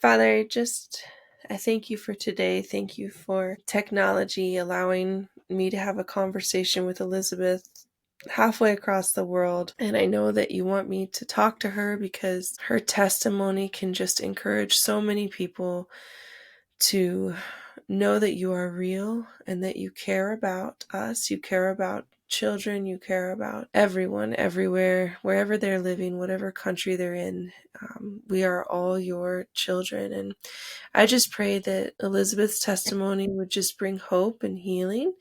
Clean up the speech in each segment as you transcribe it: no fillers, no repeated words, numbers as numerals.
Father, I thank you for today. Thank you for technology allowing me to have a conversation with Elizabeth halfway across the world. And I know that you want me to talk to her because her testimony can just encourage so many people to know that you are real and that you care about us. You care about children. You care about everyone, everywhere, wherever they're living, whatever country they're in. We are all your children. And I just pray that Elizabeth's testimony would just bring hope and healing.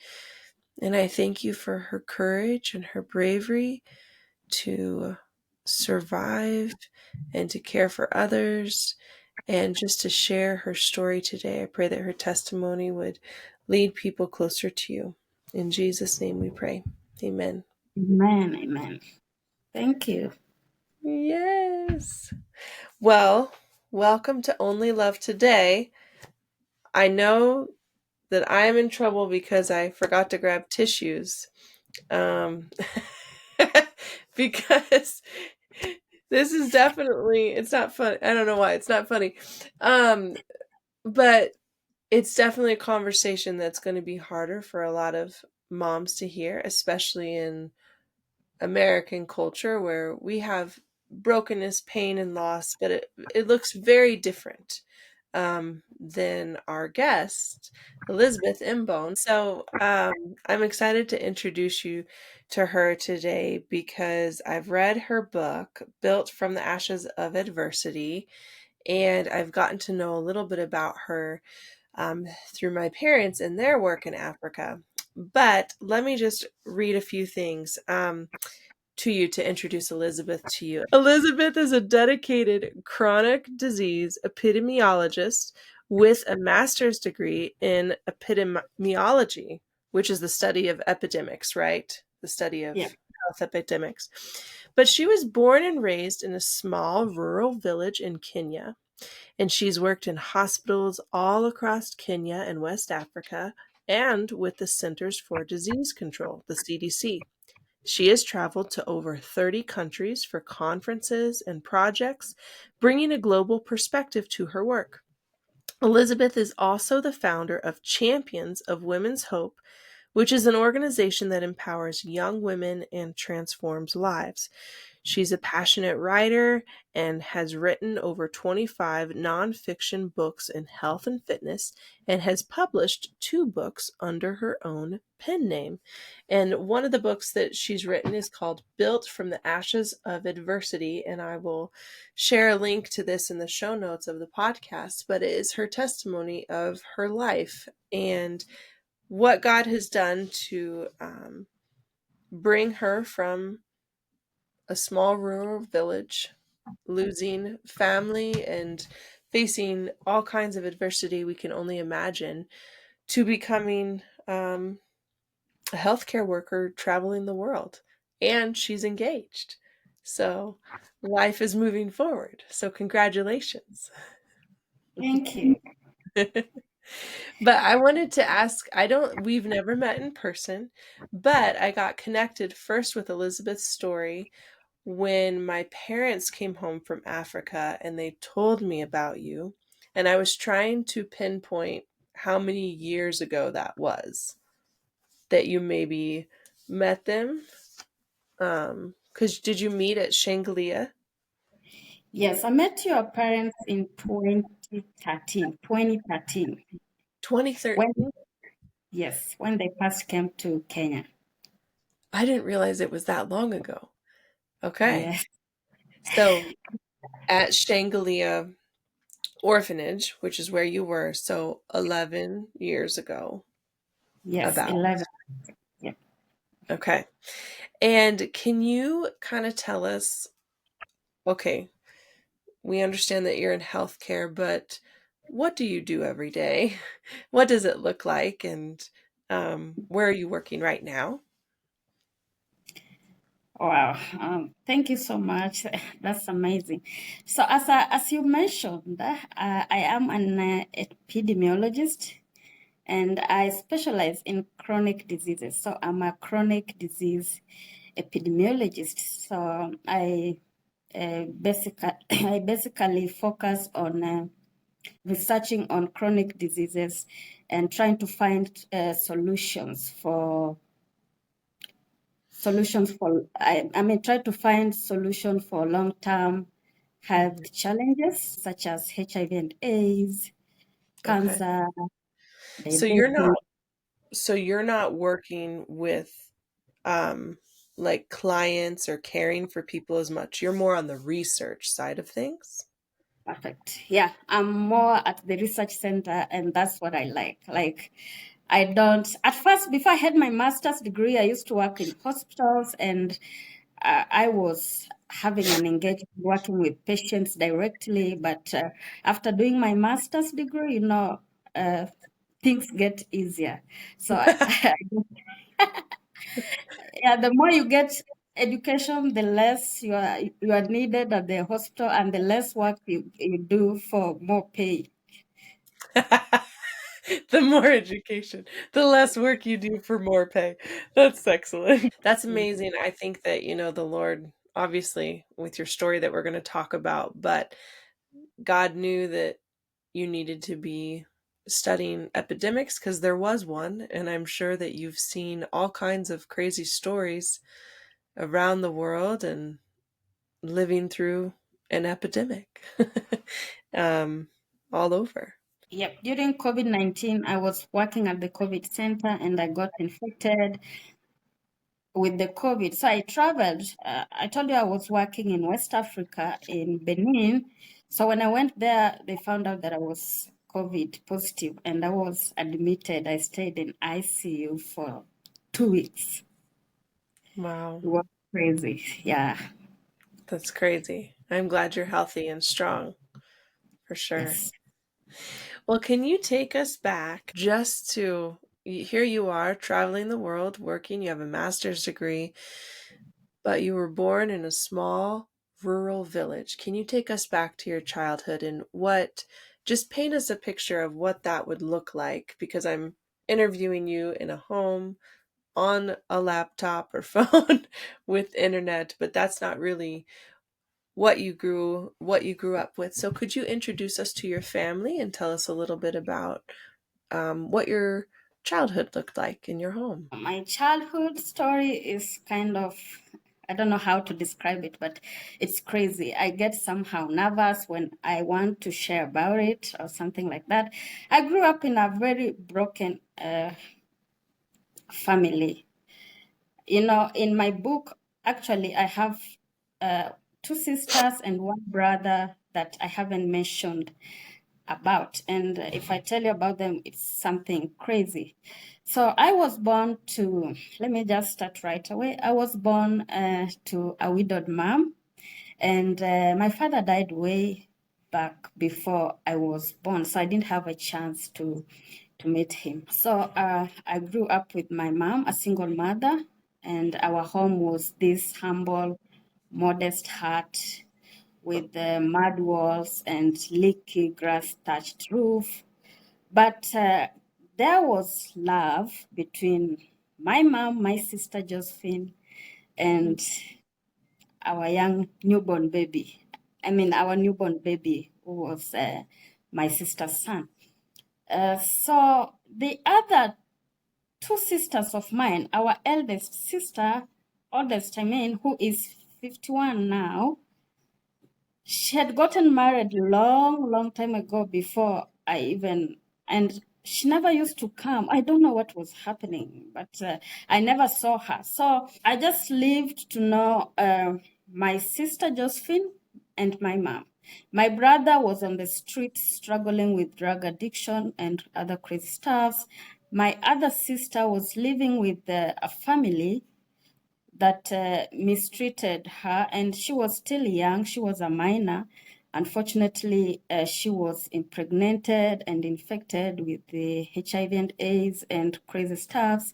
And I thank you for her courage and her bravery to survive and to care for others and just to share her story today. I pray that her testimony would lead people closer to you. In Jesus' name we pray. Amen. Amen. Amen. Thank you. Yes. Well, welcome to Only Love Today. I know that I am in trouble because I forgot to grab tissues. Because this is definitely, it's not fun. I don't know why it's not funny. But it's definitely a conversation that's going to be harder for a lot of moms to hear, especially in American culture where we have brokenness, pain, and loss, but it looks very different than our guest, Elizabeth Mmbone. So I'm excited to introduce you to her today because I've read her book, Built from the Ashes of Adversity, and I've gotten to know a little bit about her through my parents and their work in Africa. But let me just read a few things to you to introduce Elizabeth to you. Elizabeth is a dedicated chronic disease epidemiologist with a master's degree in epidemiology, which is the study of epidemics, right? The study of Yeah. health epidemics. But she was born and raised in a small rural village in Kenya, and she's worked in hospitals all across Kenya and West Africa and with the Centers for Disease Control, the CDC. She has traveled to over 30 countries for conferences and projects, bringing a global perspective to her work. Elizabeth is also the founder of Champions of Women's Hope, which is an organization that empowers young women and transforms lives. She's a passionate writer and has written over 25 nonfiction books in health and fitness and has published 2 books under her own pen name. And one of the books that she's written is called Built from the Ashes of Adversity, and I will share a link to this in the show notes of the podcast, but it is her testimony of her life and what God has done to bring her from a small rural village, losing family and facing all kinds of adversity we can only imagine, to becoming a healthcare worker traveling the world. And she's engaged. So life is moving forward. So congratulations. Thank you. But I wanted to ask, we've never met in person, but I got connected first with Elizabeth's story when my parents came home from Africa and they told me about you. And I was trying to pinpoint how many years ago that was that you maybe met them. Because did you meet at Shangri-La? Yes, I met your parents in 2013. 2013. When 2013? yes, when they first came to Kenya. I didn't realize it was that long ago. Okay. Yes. So at Shangri-La Orphanage, which is where you were, so 11 years ago, Yes, about. 11. Yeah. Okay. And can you kind of tell us, okay, we understand that you're in healthcare, but what do you do every day? What does it look like? And where are you working right now? Wow. Thank you so much. That's amazing. So as you mentioned, I am an epidemiologist and I specialize in chronic diseases. So I'm a chronic disease epidemiologist. So I basically I basically focus on researching on chronic diseases and trying to find solutions for try to find solutions for long-term health challenges such as HIV and AIDS, Okay. cancer, So you're diabetes. not so you're not working with like clients or caring for people as much. You're more on the research side of things. Perfect. Yeah, I'm more at the research center, and that's what I like. Like, I don't, at first, before I had my master's degree, I used to work in hospitals, and I was having an engagement working with patients directly. But after doing my master's degree, uh, things get easier. So, yeah, the more you get education, the less you are needed at the hospital, and the less work you do for more pay. The more education, the less work you do for more pay. That's excellent. That's Yeah. amazing. I think that, the Lord, obviously, with your story that we're going to talk about, but God knew that you needed to be studying epidemics because there was one. And I'm sure that you've seen all kinds of crazy stories around the world and living through an epidemic um, all over. Yep. During COVID-19, I was working at the COVID center and I got infected with the COVID. So I traveled. I told you I was working in West Africa, in Benin. So when I went there, they found out that I was COVID positive and I was admitted. I stayed in ICU for 2 weeks. Wow, It was crazy. Yeah. that's crazy. I'm glad you're healthy and strong for sure. Yes. Well, can you take us back just to here you are traveling the world, working, you have a master's degree, but you were born in a small rural village. Can you take us back to your childhood and just paint us a picture of what that would look like? Because I'm interviewing you in a home on a laptop or phone with internet, but that's not really what you grew up with. So could you introduce us to your family and tell us a little bit about what your childhood looked like in your home? My childhood story is kind of, I don't know how to describe it, but it's crazy. I get somehow nervous when I want to share about it or something like that. I grew up in a very broken family. In my book, actually, I have uh, two sisters and one brother that I haven't mentioned about. And if I tell you about them, it's something crazy. So I was born to, let me just start right away. I was born to a widowed mom, and my father died way back before I was born. So I didn't have a chance to meet him. So I grew up with my mom, a single mother, and our home was this humble, modest hut with mud walls and leaky grass thatched roof. But there was love between my mom, my sister Josephine, and our young newborn baby. Our newborn baby, who was my sister's son. So the other two sisters of mine, our oldest, who is 51 now, she had gotten married long, long time ago before and she never used to come. I don't know what was happening, but I never saw her. So I just lived to know my sister Josephine and my mom. My brother was on the street struggling with drug addiction and other crazy stuffs. My other sister was living with a family that mistreated her, and she was still young. She was a minor. Unfortunately, she was impregnated and infected with the HIV and AIDS and crazy stuffs.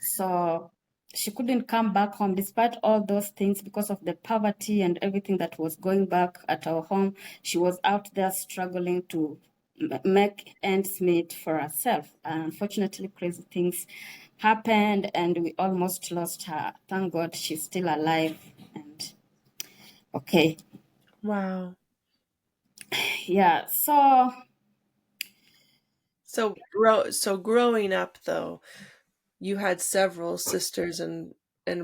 So she couldn't come back home despite all those things because of the poverty and everything that was going back at our home. She was out there struggling to make ends meet for herself. Unfortunately, crazy things happened and we almost lost her. Thank God she's still alive. And okay, Wow. yeah. So So growing up though, you had several sisters and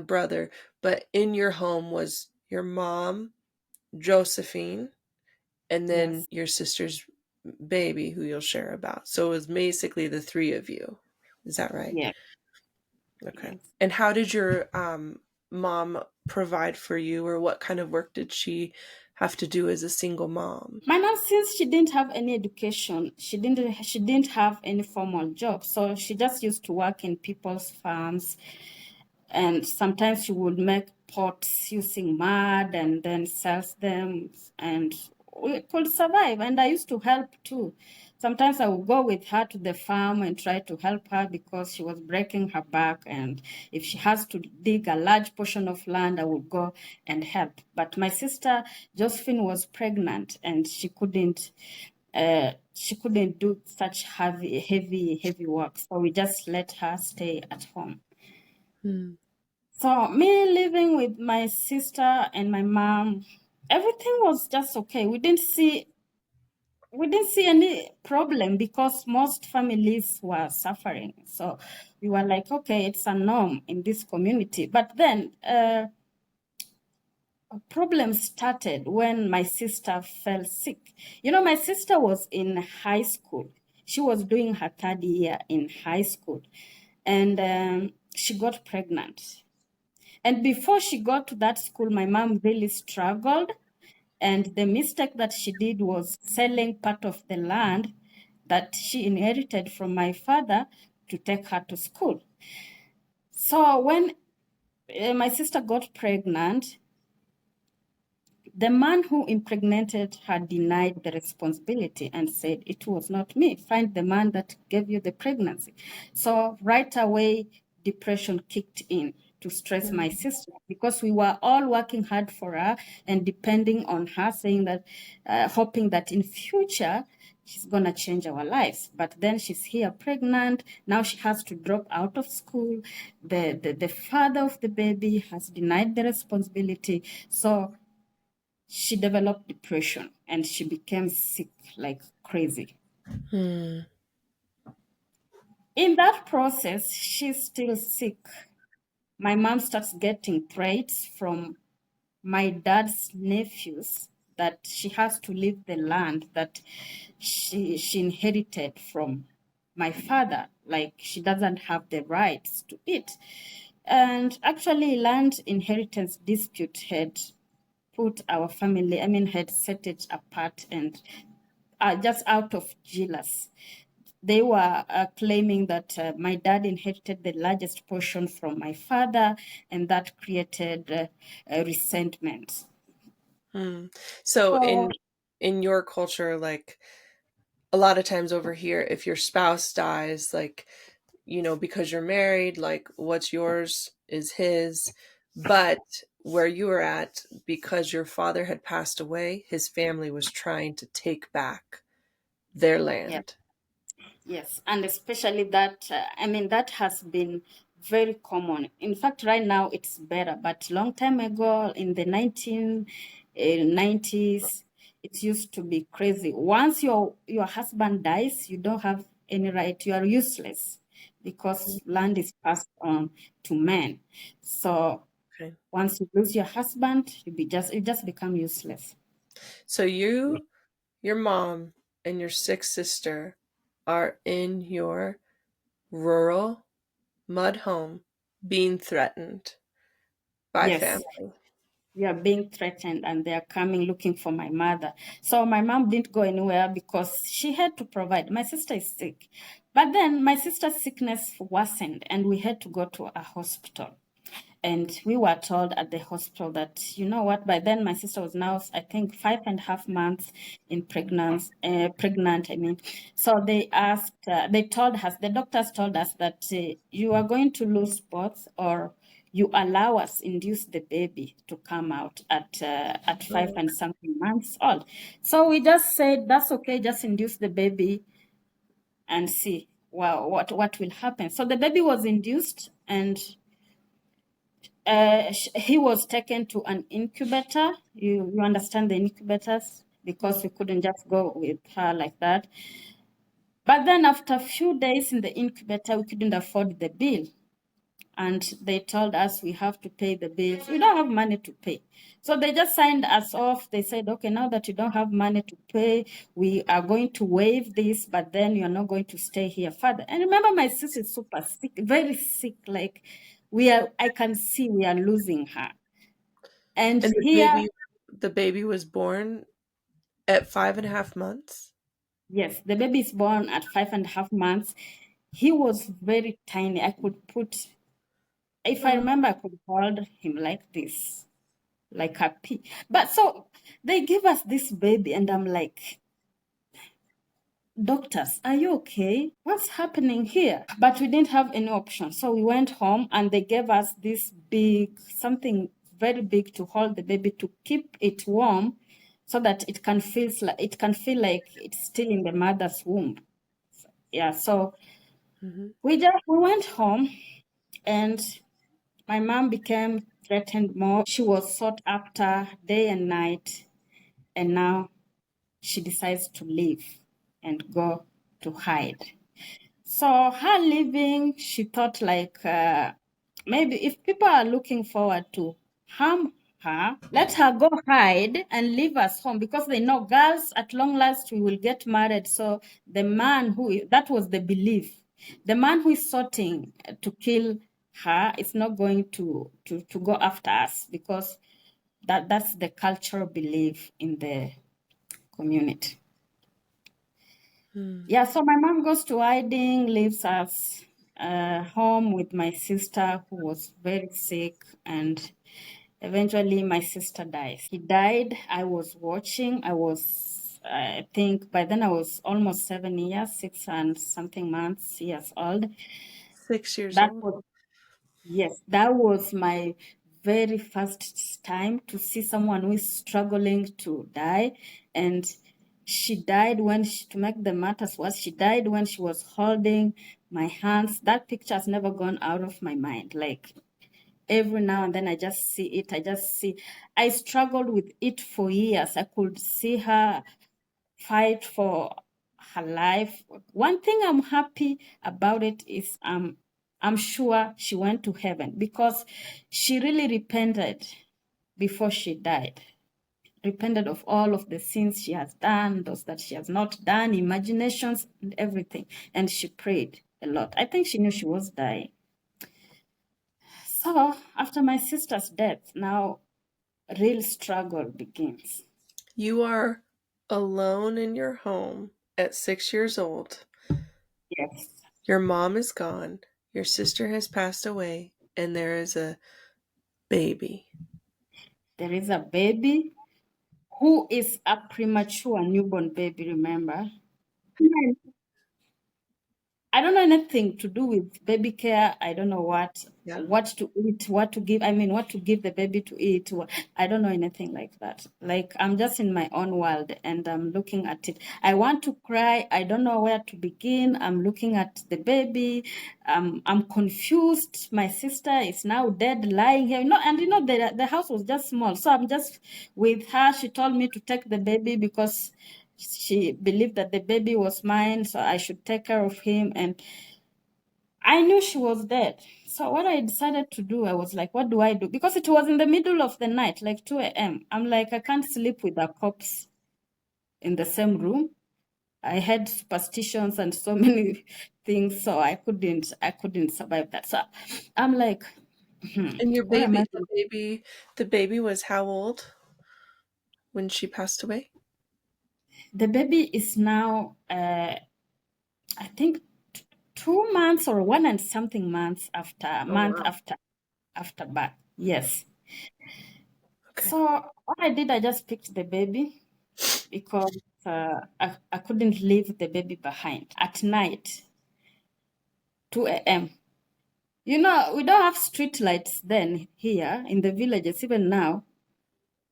brother, but in your home was your mom, Josephine, and then Yes. your sister's baby who you'll share about. So it was basically the three of you. Is that right? Yes. Okay. Yes. And how did your mom provide for you, or what kind of work did she have to do as a single mom? My mom, since she didn't have any education, she didn't have any formal job. So she just used to work in people's farms, and sometimes she would make pots using mud and then sells them, and we could survive. And I used to help too. Sometimes I would go with her to the farm and try to help her because she was breaking her back, and if she has to dig a large portion of land, I would go and help. But my sister Josephine was pregnant, and she couldn't do such heavy work, so we just let her stay at home. Hmm. So me living with my sister and my mom, everything was just okay. We didn't see any problem because most families were suffering. So we were like, okay, it's a norm in this community. But then a problem started when my sister fell sick. My sister was in high school. She was doing her third year in high school, and she got pregnant. And before she got to that school, my mom really struggled. And the mistake that she did was selling part of the land that she inherited from my father to take her to school. So when my sister got pregnant, the man who impregnated her denied the responsibility and said, "It was not me. Find the man that gave you the pregnancy." So right away, depression kicked in to stress my sister because we were all working hard for her and depending on her, saying that, hoping that in future she's gonna change our lives. But then she's here pregnant. Now she has to drop out of school. The father of the baby has denied the responsibility. So she developed depression and she became sick like crazy. Hmm. In that process, she's still sick. My mom starts getting threats from my dad's nephews that she has to leave the land that she inherited from my father, like she doesn't have the rights to it. And actually, land inheritance dispute had put our family, had set it apart, and just out of jealous. They were claiming that my dad inherited the largest portion from my father, and that created resentment. Hmm. So So, in your culture, like a lot of times over here, if your spouse dies, like, because you're married, like what's yours is his. But where you were at, because your father had passed away, his family was trying to take back their yeah, land. yes, and especially that, that has been very common. In fact, right now it's better, but long time ago in the 1990s, it used to be crazy. Once your husband dies, you don't have any right. You are useless because land is passed on to men. So Okay. once you lose your husband, you just become useless. So your mom and your sick sister are in your rural mud home being threatened by Yes. family. We are being threatened and they are coming looking for my mother. So my mom didn't go anywhere because she had to provide. My sister is sick. But then my sister's sickness worsened and we had to go to a hospital. And we were told at the hospital that, you know what, by then my sister was now, I think, 5.5 months in pregnant. So they told us, the doctors told us that you are going to lose both, or you allow us induce the baby to come out at 5 and something months old. So we just said, that's okay, just induce the baby and see what will happen. So the baby was induced and he was taken to an incubator. You understand the incubators because we couldn't just go with her like that. But then after a few days in the incubator, we couldn't afford the bill. And they told us we have to pay the bills. We don't have money to pay. So they just signed us off. They said, okay, now that you don't have money to pay, we are going to waive this, but then you're not going to stay here further. And remember, my sister is super sick, very sick. Like I can see we are losing her. And And here, the baby was born at 5.5 months? yes, the baby is born at 5.5 months. He was very tiny. I could put, if I Oh. remember, I could hold him like this, like a pea. But so they give us this baby, and I'm like, doctors, are you okay? What's happening here? But we didn't have any option. So we went home and they gave us this big, something very big to hold the baby to keep it warm so that it can feel like it's still in the mother's womb. Yeah, so Mhm. we went home and my mom became threatened more. She was sought after day and night, and now she decides to leave and go to hide. So her leaving, she thought like maybe if people are looking forward to harm her, let her go hide and leave us home because they know girls at long last we will get married. So the man that was the belief, the man who is sorting to kill her is not going to go after us because that's the cultural belief in the community. Mm. Yeah, so my mom goes to hiding, leaves us home with my sister who was very sick, and eventually my sister dies. He died. I was watching. I think by then I was almost 7 years, 6 and something years old. 6 years That old? was Yes, that was my very first time to see someone who is struggling to die. And she died to make the matters worse, she died when she was holding my hands. That picture has never gone out of my mind. Like every now and then I just see it. I struggled with it for years. I could see her fight for her life. One thing I'm happy about it is I'm sure she went to heaven because she really repented before she died. Repented of all of the sins she has done, those that she has not done, imaginations and everything. And she prayed a lot. I think she knew she was dying. So after my sister's death, now real struggle begins. You are alone in your home at 6 years old. Yes. Your mom is gone. Your sister has passed away, and there is a baby. There is a baby who is a premature newborn baby, remember? I don't know anything to do with baby care. I don't know Yeah. what to eat, what to give. I mean, what to give the baby to eat. I don't know anything like that. Like I'm just in my own world and I'm looking at it. I want to cry. I don't know where to begin. I'm looking at the baby. I'm confused. My sister is now dead, lying here. And the house was just small, so I'm just with her. She told me to take the baby because she believed that the baby was mine, so I should take care of him. And I knew she was dead. So what I decided to do, I was like, what do I do? Because it was in the middle of the night, like 2 a.m. I'm like, I can't sleep with a corpse in the same room. I had superstitions and so many things, so I couldn't survive that. So I'm like, And your what am I baby, the baby was how old when she passed away? The baby is now, I think, 2 months or 1 and something months Oh, wow. after birth. Yes. Okay. So what I did, I just picked the baby because I couldn't leave the baby behind at night, 2 a.m. We don't have street lights then here in the villages, even now.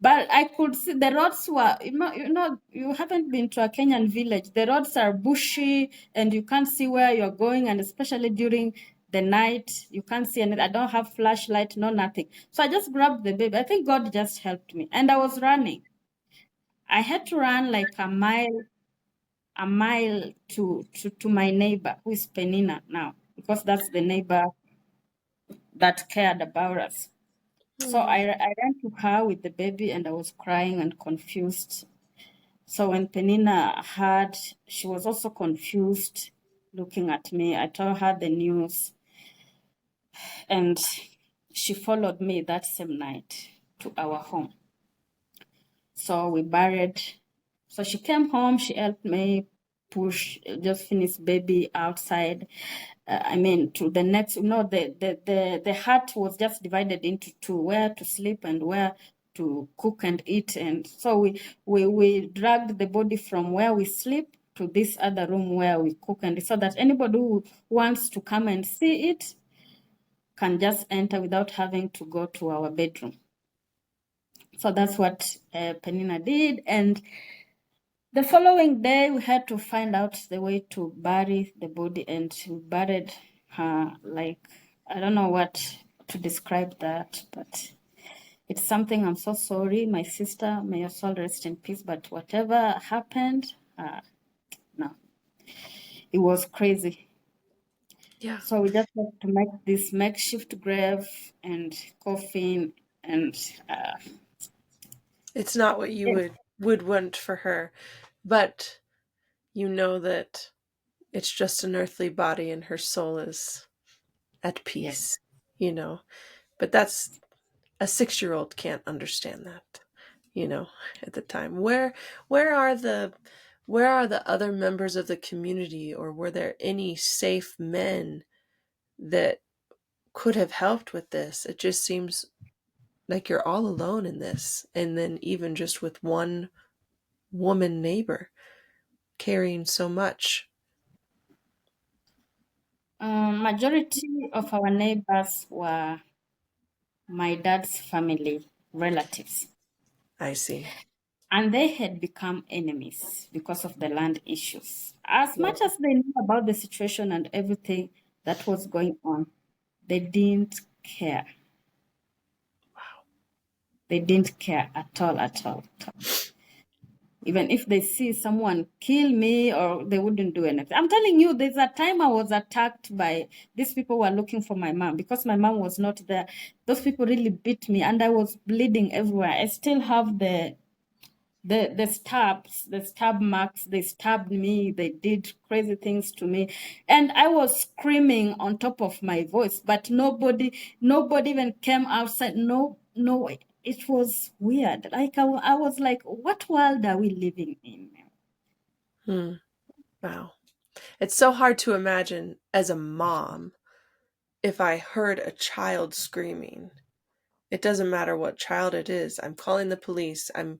But I could see the roads were, you haven't been to a Kenyan village. The roads are bushy and you can't see where you're going. And especially during the night, you can't see anything. I don't have flashlight, no nothing. So I just grabbed the baby. I think God just helped me. And I was running. I had to run like a mile a mile to my neighbor, who is Penina now, because that's the neighbor that cared about us. So Mm. I ran to her with the baby, and I was crying and confused. So when Penina heard, she was also confused looking at me. I told her the news, and she followed me that same night to our home. So we buried. So she came home, she helped me push, just finish baby outside. I mean, to the next, the hut was just divided into two, where to sleep and where to cook and eat. And so we dragged the body from where we sleep to this other room where we cook, and so that anybody who wants to come and see it can just enter without having to go to our bedroom. So that's what Penina did. And the following day, we had to find out the way to bury the body, and we buried her like, I don't know what to describe that, but it's something. I'm so sorry, my sister, may your soul rest in peace, but whatever happened, no, it was crazy. Yeah. So we just had to make this makeshift grave and coffin, and It's not what you would want for her, but you know that it's just an earthly body and her soul is at yes. peace, you know. But that's a 6-year-old can't understand that, you know, at the time. Where are the where are the other members of the community, or were there any safe men that could have helped with this? It just seems like you're all alone in this, and then even just with one woman neighbor carrying so much. Majority of our neighbors were my dad's family relatives, I see. and they had become enemies because of the land issues. As Yeah. much as they knew about the situation and everything that was going on, they didn't care. They didn't care at all, at all, at all. Even if they see someone kill me, or they wouldn't do anything. I'm telling you, there's a time I was attacked by these people who were looking for my mom because my mom was not there. Those people really beat me, and I was bleeding everywhere. I still have the stab marks. They stabbed me. They did crazy things to me, and I was screaming on top of my voice, but nobody even came outside. No, no, it was weird. Like I was like, what world are we living in? Hmm. Wow. It's so hard to imagine as a mom if I heard a child screaming. It doesn't matter what child it is. I'm calling the police. I'm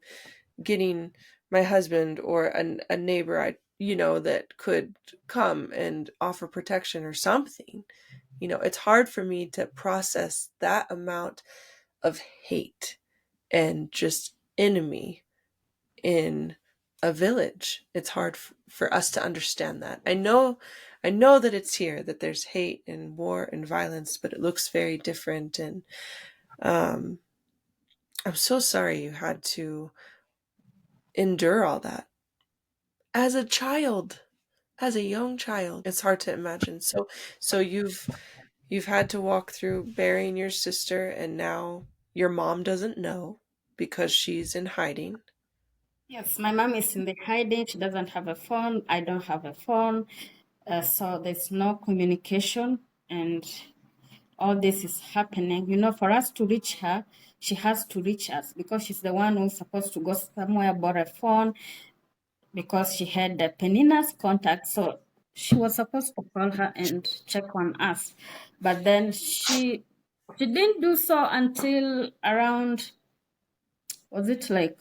getting my husband or a neighbor that could come and offer protection or something. It's hard for me to process that amount of hate and just enemy in a village. It's hard for us to understand that. I know that it's here, that there's hate and war and violence, but it looks very different. And um, I'm so sorry you had to endure all that as a child, as a young child. It's hard to imagine. So you've had to walk through burying your sister, and now your mom doesn't know because she's in hiding. Yes, my mom is in the hiding. She doesn't have a phone. I don't have a phone. So there's no communication, and all this is happening. For us to reach her, she has to reach us because she's the one who's supposed to go somewhere, bought a phone, because she had the Penina's contact. So she was supposed to call her and check on us. But then she didn't do so until around, was it like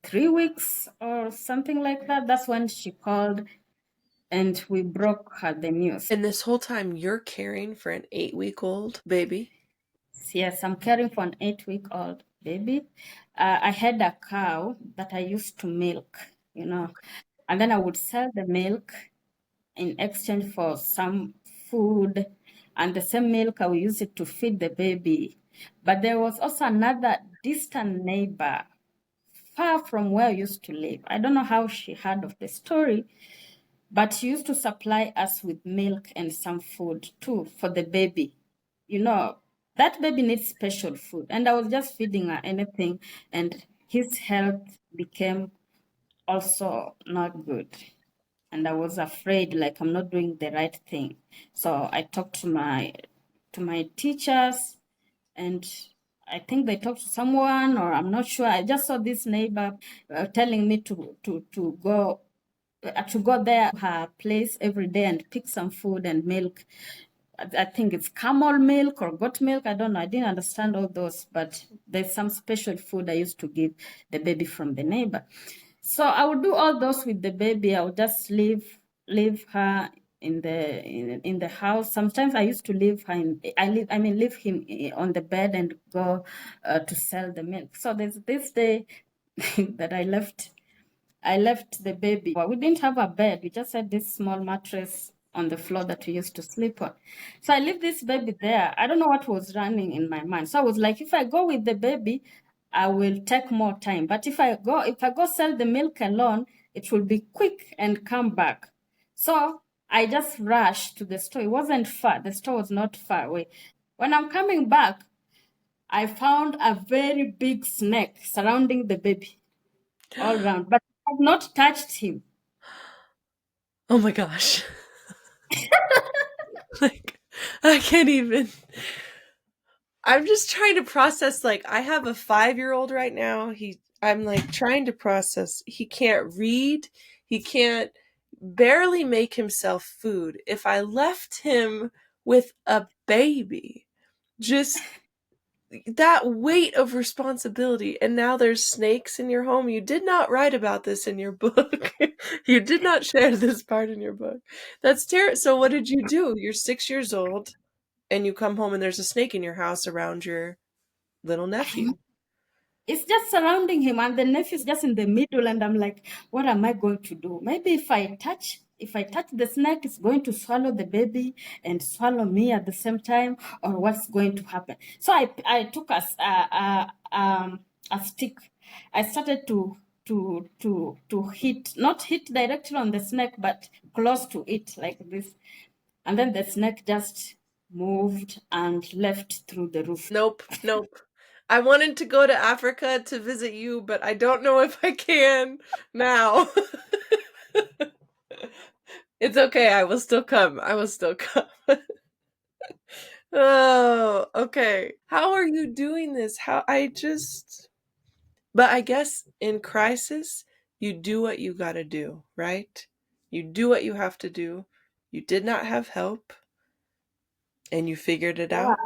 3 weeks or something like that? That's when she called, and we broke her the news. And this whole time you're caring for an 8-week-old baby? Yes, I'm caring for an 8-week-old baby. I had a cow that I used to milk, and then I would sell the milk in exchange for some food, and the same milk I will use it to feed the baby. But there was also another distant neighbor far from where I used to live. I don't know how she heard of the story, but she used to supply us with milk and some food too for the baby. You know, that baby needs special food. And I was just feeding her anything, and his health became also not good. And I was afraid, like I'm not doing the right thing. So I talked to my teachers, and I think they talked to someone, or I'm not sure. I just saw this neighbor telling me to go there her place every day and pick some food and milk. I think it's camel milk or goat milk. I don't know. I didn't understand all those, but there's some special food I used to give the baby from the neighbor. So I would do all those with the baby. I would just leave her in the house. Sometimes I used to leave her leave him on the bed and go to sell the milk. So there's this day that I left the baby. Well, we didn't have a bed. We just had this small mattress on the floor that we used to sleep on. So I left this baby there. I don't know what was running in my mind. So I was like, if I go with the baby, I will take more time. But if I go sell the milk alone, it will be quick and come back. So I just rushed to the store. It wasn't far. The store was not far away. When I'm coming back, I found a very big snake surrounding the baby all around, but I had not touched him. Oh my gosh. Like, I can't even. I'm just trying to process, like, I have a 5-year-old right now. I'm like trying to process. He can't read. He can't barely make himself food. If I left him with a baby, just that weight of responsibility, and now there's snakes in your home. You did not write about this in your book. You did not share this part in your book. That's terrible. So what did you do? You're 6 years old and you come home and there's a snake in your house around your little nephew. It's just surrounding him, and the nephew's just in the middle, and I'm like, what am I going to do? Maybe if I touch the snake, it's going to swallow the baby and swallow me at the same time, or what's going to happen? So I took a stick. I started to hit, not hit directly on the snake, but close to it like this. And then the snake just moved and left through the roof. Nope, nope. I wanted to go to Africa to visit you, but I don't know if I can now. It's okay. I will still come. I will still come. Oh, okay. How are you doing this? But I guess in crisis, you do what you gotta do, right? You do what you have to do. You did not have help and you figured it out.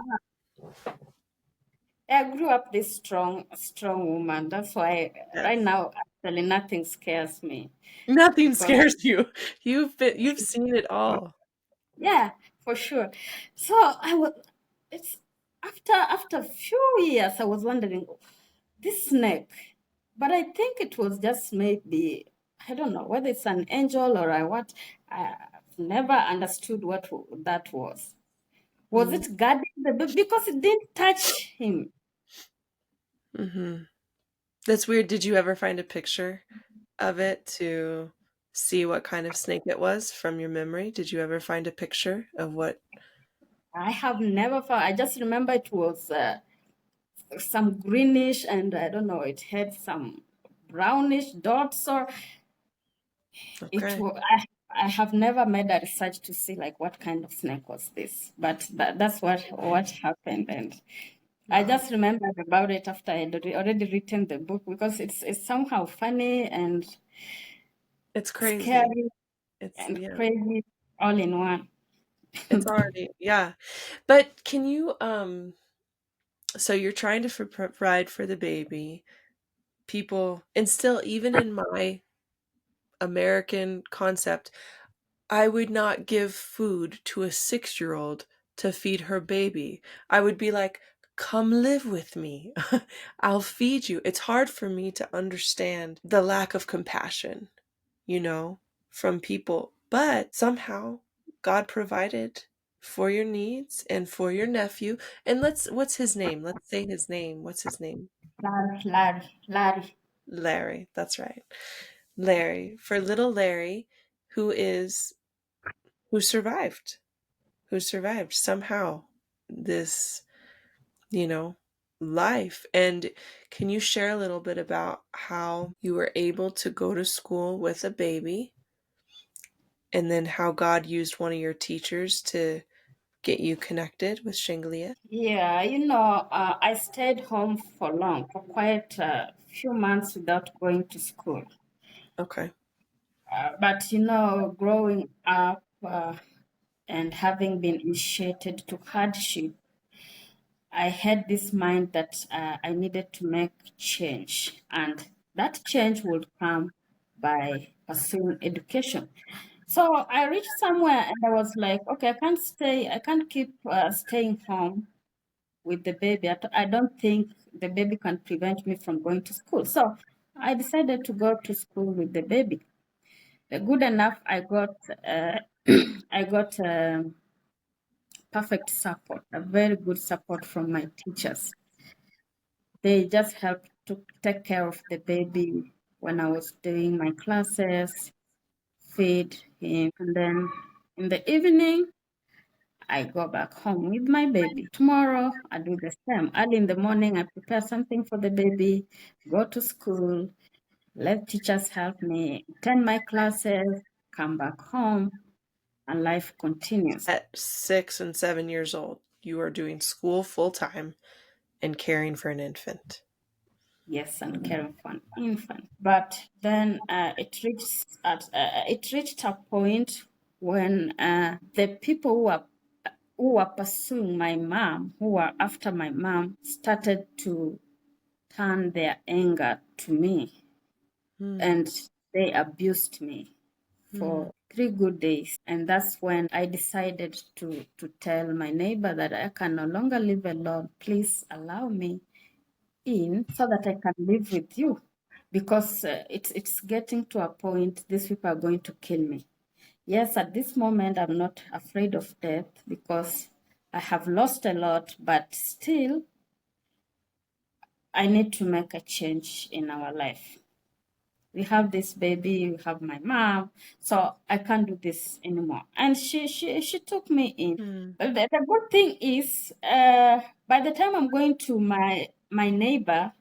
I grew up this strong woman. That's why right Yes. now, actually, nothing scares me Nothing because, scares you. You've seen it all. yeah, for sure. So I was, it's after a few years, I was wondering this snake, but I think it was just maybe, I don't know whether it's an angel or I what. I've never understood what that was. Was Mm, it guarding the baby? Because it didn't touch him. mhm. That's weird. Did you ever find a picture of it to see what kind of snake it was from your memory? Did you ever find a picture of what? I have never found. I just remember it was some greenish, and I don't know. It had some brownish dots, or it Okay. was. I have never made a research to see like what kind of snake was this, but that's what happened, and I Wow. just remembered about it after I had already written the book because it's somehow funny and It's crazy. scary It's and yeah. crazy all in one. It's already yeah. But can you so you're trying to provide for the baby. People and still even in my American concept, I would not give food to a 6-year-old to feed her baby. I would be like, "Come live with me. I'll feed you." It's hard for me to understand the lack of compassion, you know, from people. But somehow God provided for your needs and for your nephew. And what's his name? Let's say his name. What's his name? Larry. Larry, that's right. Larry, for little Larry, who is who survived, who survived somehow this, you know, life. And can you share a little bit about how you were able to go to school with a baby and then how God used one of your teachers to get you connected with Shinglia? Yeah, I stayed home for long, for quite a few months without going to school. Okay. But growing up and having been initiated to hardship, I had this mind that I needed to make change, and that change would come by pursuing education. So I reached somewhere and I was like, okay, I can't keep staying home with the baby. I don't think the baby can prevent me from going to school. So I decided to go to school with the baby. Good enough, I got I got perfect support, a very good support from my teachers. They just helped to take care of the baby when I was doing my classes, feed him, and then in the evening I go back home with my baby. Tomorrow, I do the same. Early in the morning, I prepare something for the baby, go to school, let teachers help me attend my classes, come back home, and life continues. At 6 and 7 years old, you are doing school full time and caring for an infant. Yes, and caring for an infant. But then it reached a point when the people who were pursuing my mom, who were after my mom, started to turn their anger to me, Hmm. and they abused me Hmm. for 3 good days. And that's when I decided to tell my neighbor that I can no longer live alone. Please allow me in so that I can live with you, because it's getting to a point these people are going to kill me. Yes, at this moment I'm not afraid of death because I have lost a lot, but still I need to make a change in our life. We have this baby, we have my mom, so I can't do this anymore. And she took me in. Hmm. But the good thing is, by the time I'm going to my neighbor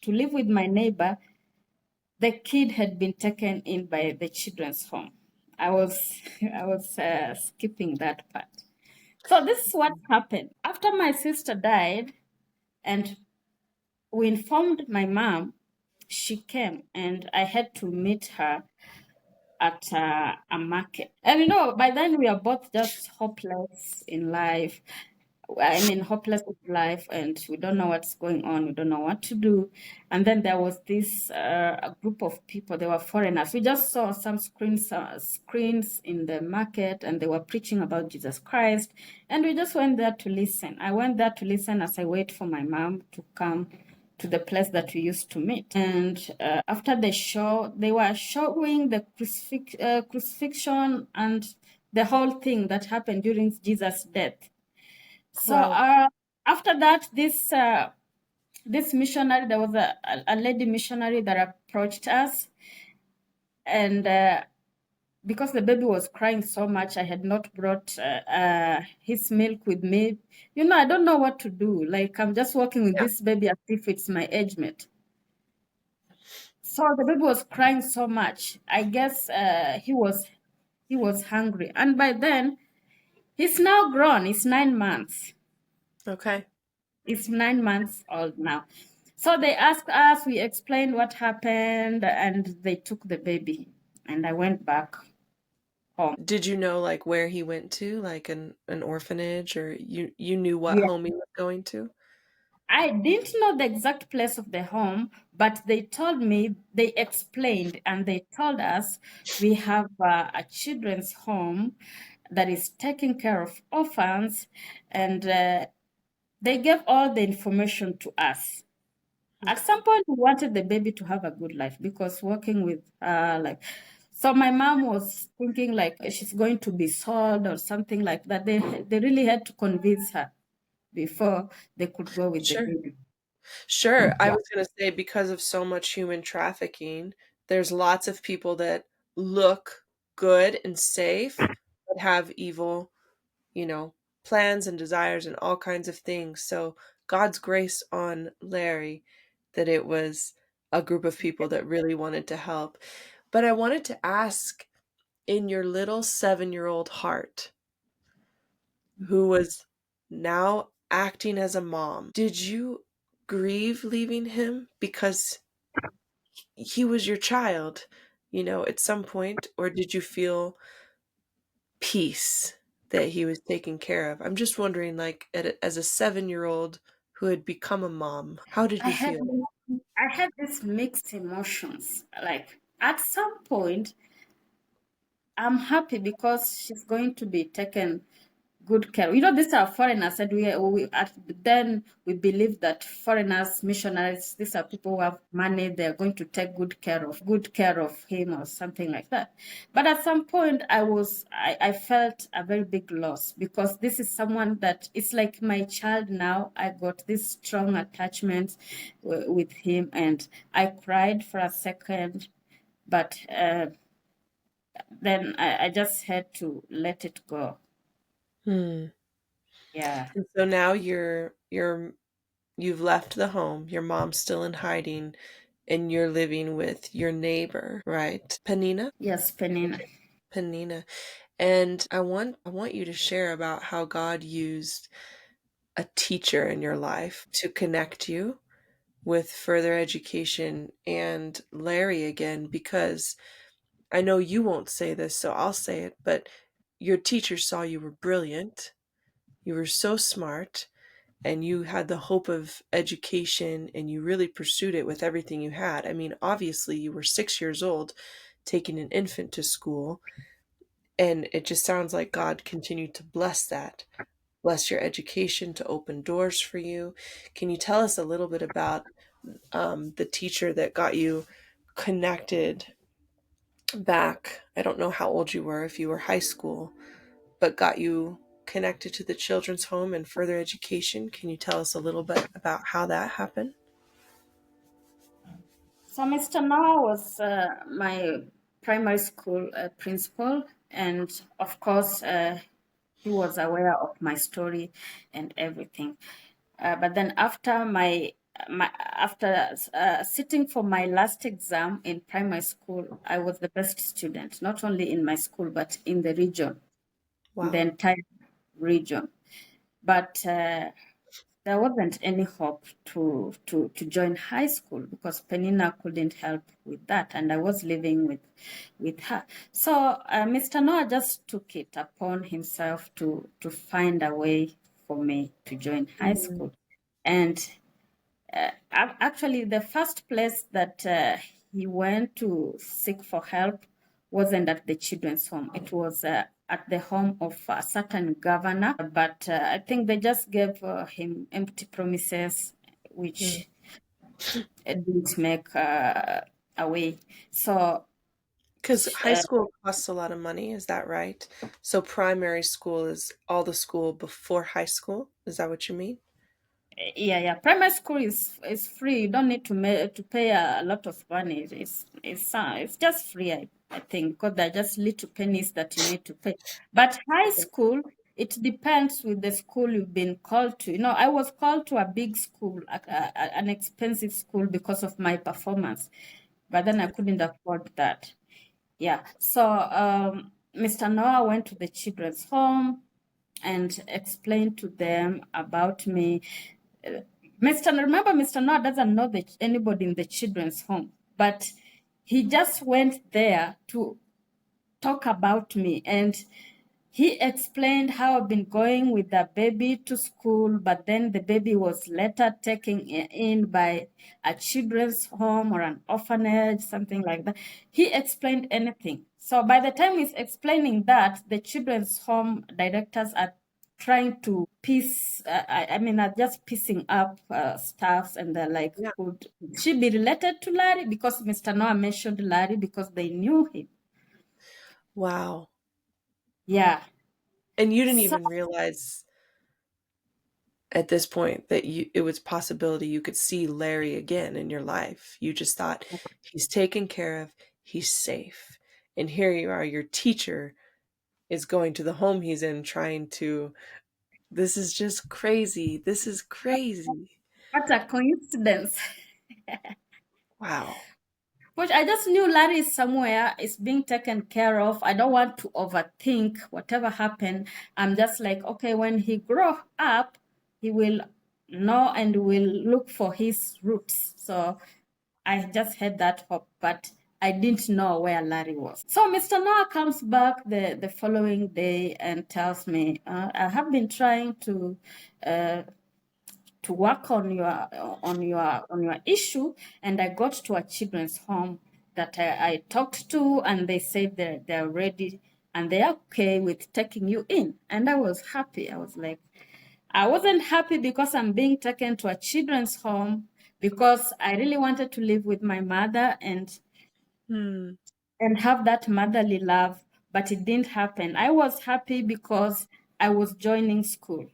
to live with my neighbor, the kid had been taken in by the children's home. I was I was skipping that part. So this is what happened after my sister died, and we informed my mom. She came, and I had to meet her at a market. And by then we are both just hopeless in life. I mean, hopeless with life, and we don't know what's going on. We don't know what to do. And then there was this a group of people. They were foreigners. We just saw some screens in the market, and they were preaching about Jesus Christ. And we just went there to listen. I went there to listen as I wait for my mom to come to the place that we used to meet. And after the show, they were showing the crucifixion and the whole thing that happened during Jesus' death. So Wow. after that, this missionary, there was a lady missionary that approached us, and because the baby was crying so much, I had not brought his milk with me. I don't know what to do. Like, I'm just walking with Yeah. this baby as if it's my age mate. So the baby was crying so much. I guess he was hungry, and by then he's now grown. He's 9 months. Okay. It's 9 months old now. So they asked us, we explained what happened, and they took the baby. And I went back home. Did you know like where he went to, like an orphanage, or you knew what Yeah. home he was going to? I didn't know the exact place of the home, but they told me, they explained, and they told us we have a children's home that is taking care of orphans, and they gave all the information to us. At some Okay. point, we wanted the baby to have a good life because working with like, so my mom was thinking like she's going to be sold or something like that. They really had to convince her before they could go with the Sure. baby. Sure. I Yeah. was going to say because of so much human trafficking, there's lots of people that look good and safe but have evil, you know, plans and desires and all kinds of things. So God's grace on Larry that it was a group of people that really wanted to help. But I wanted to ask, in your little 7-year-old heart, who was now acting as a mom, did you grieve leaving him because he was your child, at some point, or did you feel peace that he was taken care of? I'm just wondering, like, as a 7-year-old who had become a mom, how did I you had feel? I had these mixed emotions. Like at some point, I'm happy because she's going to be taken good care. You know, these are foreigners, and then we believe that foreigners, missionaries, these are people who have money. They are going to take good care of him or something like that. But at some point, I felt a very big loss because this is someone that it's like my child now. I got this strong attachment with him, and I cried for a second, but then I just had to let it go. Hmm. Yeah. And so now you've left the home, your mom's still in hiding, and you're living with your neighbor, right? Panina? Yes, Penina. Panina. And I want you to share about how God used a teacher in your life to connect you with further education and Larry again, because I know you won't say this, so I'll say it, but your teacher saw you were brilliant, you were so smart, and you had the hope of education and you really pursued it with everything you had. I mean, obviously, you were 6 years old taking an infant to school, and it just sounds like God continued to bless that. Bless your education to open doors for you. Can you tell us a little bit about the teacher that got you connected back? I don't know how old you were, if you were high school, but got you connected to the children's home and further education. Can you tell us a little bit about how that happened? So Mr. Noah was my primary school principal, and of course, he was aware of my story and everything. But then after sitting for my last exam in primary school, I was the best student, not only in my school but in the region, in the Wow. entire region. But there wasn't any hope to join high school because Penina couldn't help with that, and I was living with her. So Mr. Noah just took it upon himself to find a way for me to join high Mm, school, and actually the first place that he went to seek for help wasn't at the children's home. It was at the home of a certain governor, but I think they just gave him empty promises, mm. which didn't make a way. So, Because high school costs a lot of money, is that right? So primary school is all the school before high school. Is that what you mean? yeah. Primary school is free. You don't need to pay a lot of money. It's just free, I think, because they're just little pennies that you need to pay. But high school, it depends with the school you've been called to. You know, I was called to a big school, an expensive school because of my performance, but then I couldn't afford that. Yeah. So Mr. Noah went to the children's home and explained to them about me. Mr. Noah doesn't know anybody in the children's home, but he just went there to talk about me, and he explained how I've been going with the baby to school, but then the baby was later taken in by a children's home or an orphanage, something like that. He explained anything. So by the time he's explaining that, the children's home directors are trying to piece, I mean, are just piecing up stuffs, and they're like, Yeah. could she be related to Larry? Because Mr. Noah mentioned Larry because they knew him. Wow. Yeah. And you didn't So even realize. at this point that it was possibility you could see Larry again in your life. You just thought he's taken care of, he's safe. And here you are, your teacher is going to the home he's in trying to this is just crazy. This is crazy. What a coincidence. Wow. But I just knew Larry is somewhere, is being taken care of. I don't want to overthink whatever happened. I'm just like, okay, when he grow up, he will know and will look for his roots. So I just had that hope, but I didn't know where Larry was. So Mr. Noah comes back the following day and tells me, I have been trying uh, to work on your issue, and I got to a children's home that I talked to, and they said they're ready and they're okay with taking you in. And I was happy. I was like, I wasn't happy because I'm being taken to a children's home, because I really wanted to live with my mother Hmm. and have that motherly love, but it didn't happen. I was happy because I was joining school.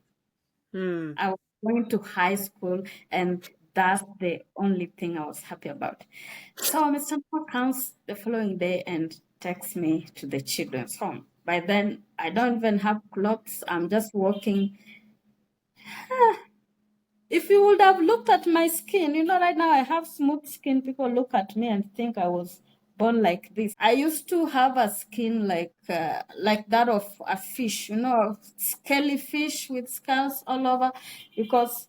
Hmm. I was going to high school, and that's the only thing I was happy about. So Mr. Moore comes the following day and takes me to the children's home. By then, I don't even have clothes. I'm just walking. If you would have looked at my skin, right now I have smooth skin. People look at me and think I was born like this. I used to have a skin like that of a fish, scaly fish with scales all over, because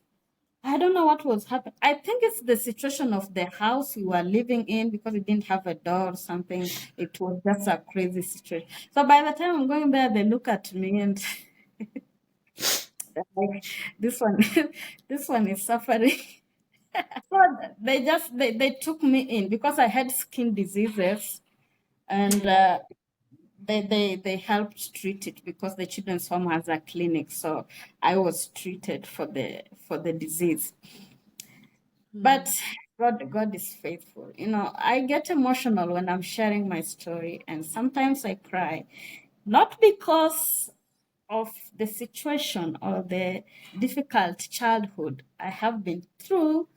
I don't know what was happening. I think it's the situation of the house we were living in, because it didn't have a door or something. It was just a crazy situation. So by the time I'm going there, they look at me and they're like, this one, this one is suffering. So they took me in because I had skin diseases, and they helped treat it because the children's home has a clinic. So I was treated for the disease. Hmm. But God is faithful. I get emotional when I'm sharing my story, and sometimes I cry, not because of the situation or the difficult childhood I have been through,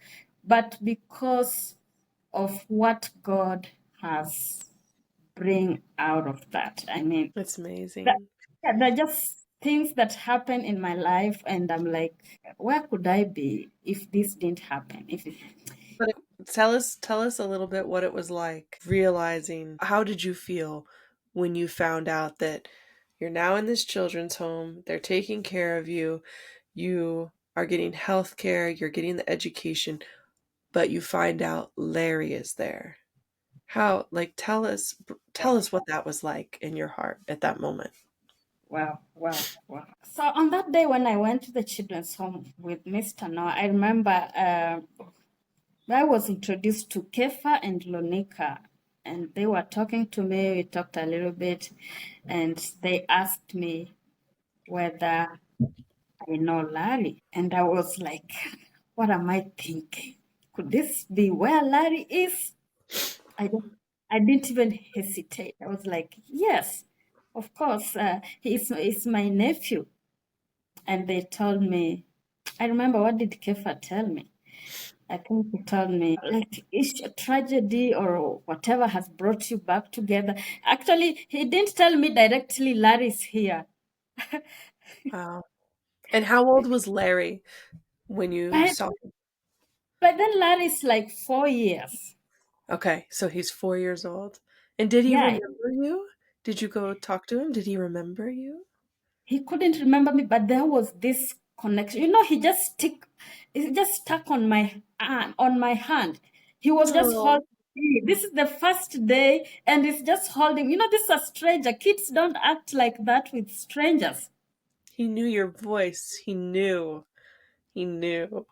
but because of what God has bring out of that. I mean, It's that, amazing. yeah, they're just things that happen in my life, and I'm like, where could I be if this didn't happen? If it, But tell us a little bit what it was like realizing how did you feel when you found out that you're now in this children's home, they're taking care of you, you are getting health care, you're getting the education, but you find out Larry is there. How, like, tell us what that was like in your heart at that moment. wow, wow, wow. So on that day when I went to the children's home with Mr. Noah, I remember I was introduced to Kefa and Lonika, and they were talking to me. We talked a little bit, and they asked me whether I know Larry. And I was like, what am I thinking? Could this be where Larry is? I don't, I didn't even hesitate. I was like, yes, of course, he's my nephew. And they told me, I remember, what did Kefa tell me? I think he told me, like, each tragedy or whatever has brought you back together. Actually, he didn't tell me directly Larry's here. Wow. And how old was Larry when you But, saw him? but then Larry's like 4 years. Okay, so he's 4 years old. And did he Yeah, remember you? Did you go talk to him? Did he remember you? he couldn't remember me, but there was this connection. He just stuck on my hand. He was just Oh, holding me. This is the first day, and he's just holding. This is a stranger. Kids don't act like that with strangers. he knew your voice. He knew. He knew.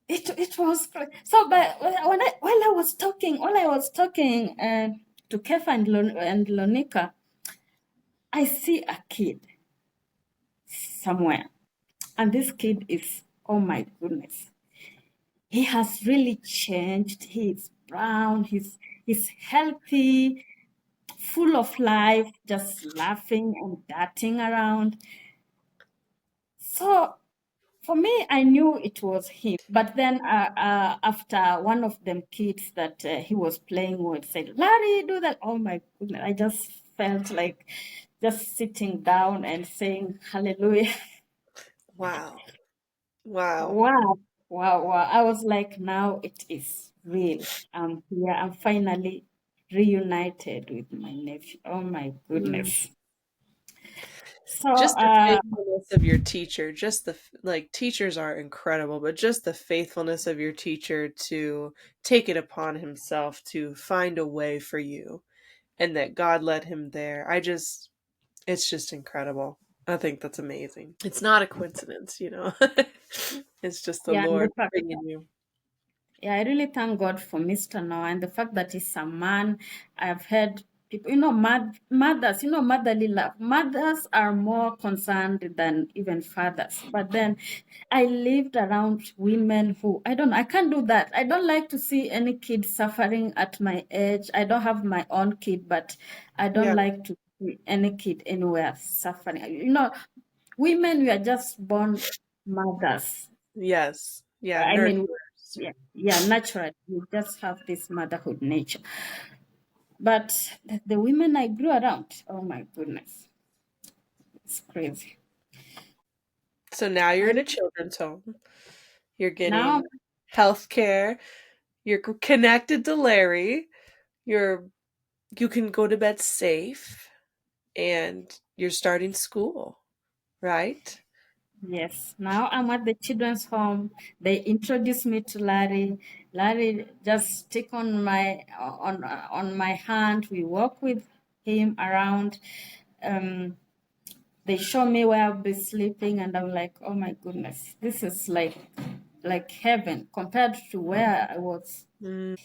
It was so. But while I was talking to Kefa and Lonika, I see a kid somewhere, and this kid is, oh my goodness, he has really changed. He's brown. He's healthy, full of life, just laughing and darting around. So For me, I knew it was him. But then after one of them kids that he was playing with said, Larry, do that. Oh my goodness. I just felt like just sitting down and saying, hallelujah. Wow. Wow. Wow. Wow. Wow. I was like, now it is real. I'm here. I'm finally reunited with my nephew. Oh my Mm. goodness. So, Just the faithfulness of your teacher, just like teachers are incredible, but just the faithfulness of your teacher to take it upon himself to find a way for you and that God led him there. It's just incredible. I think that's amazing. It's not a coincidence, you know. It's just the yeah, and the Lord fact bringing you. Yeah, I really thank God for Mr. Noah and the fact that he's a man. I've heard people, mothers, motherly love. Mothers are more concerned than even fathers. But then I lived around women who, I don't know, I can't do that. I don't like to see any kid suffering at my age. I don't have my own kid, but I don't Yeah. like to see any kid anywhere suffering. Women, we are just born mothers. Yes. Yeah, I mean, nurturers. yeah, yeah, naturally, you just have this motherhood nature. But the women I grew around, oh my goodness, it's crazy. So now you're in And a children's home. You're now, getting health care. You're connected to Larry. You're you can go to bed safe and you're starting school, right? yes, now I'm at the children's home. They introduced me to Larry. Larry just stick on my hand. We walk with him around. Um, they show me where I'll be sleeping, and I'm like, oh my goodness, this is like heaven compared to where I was.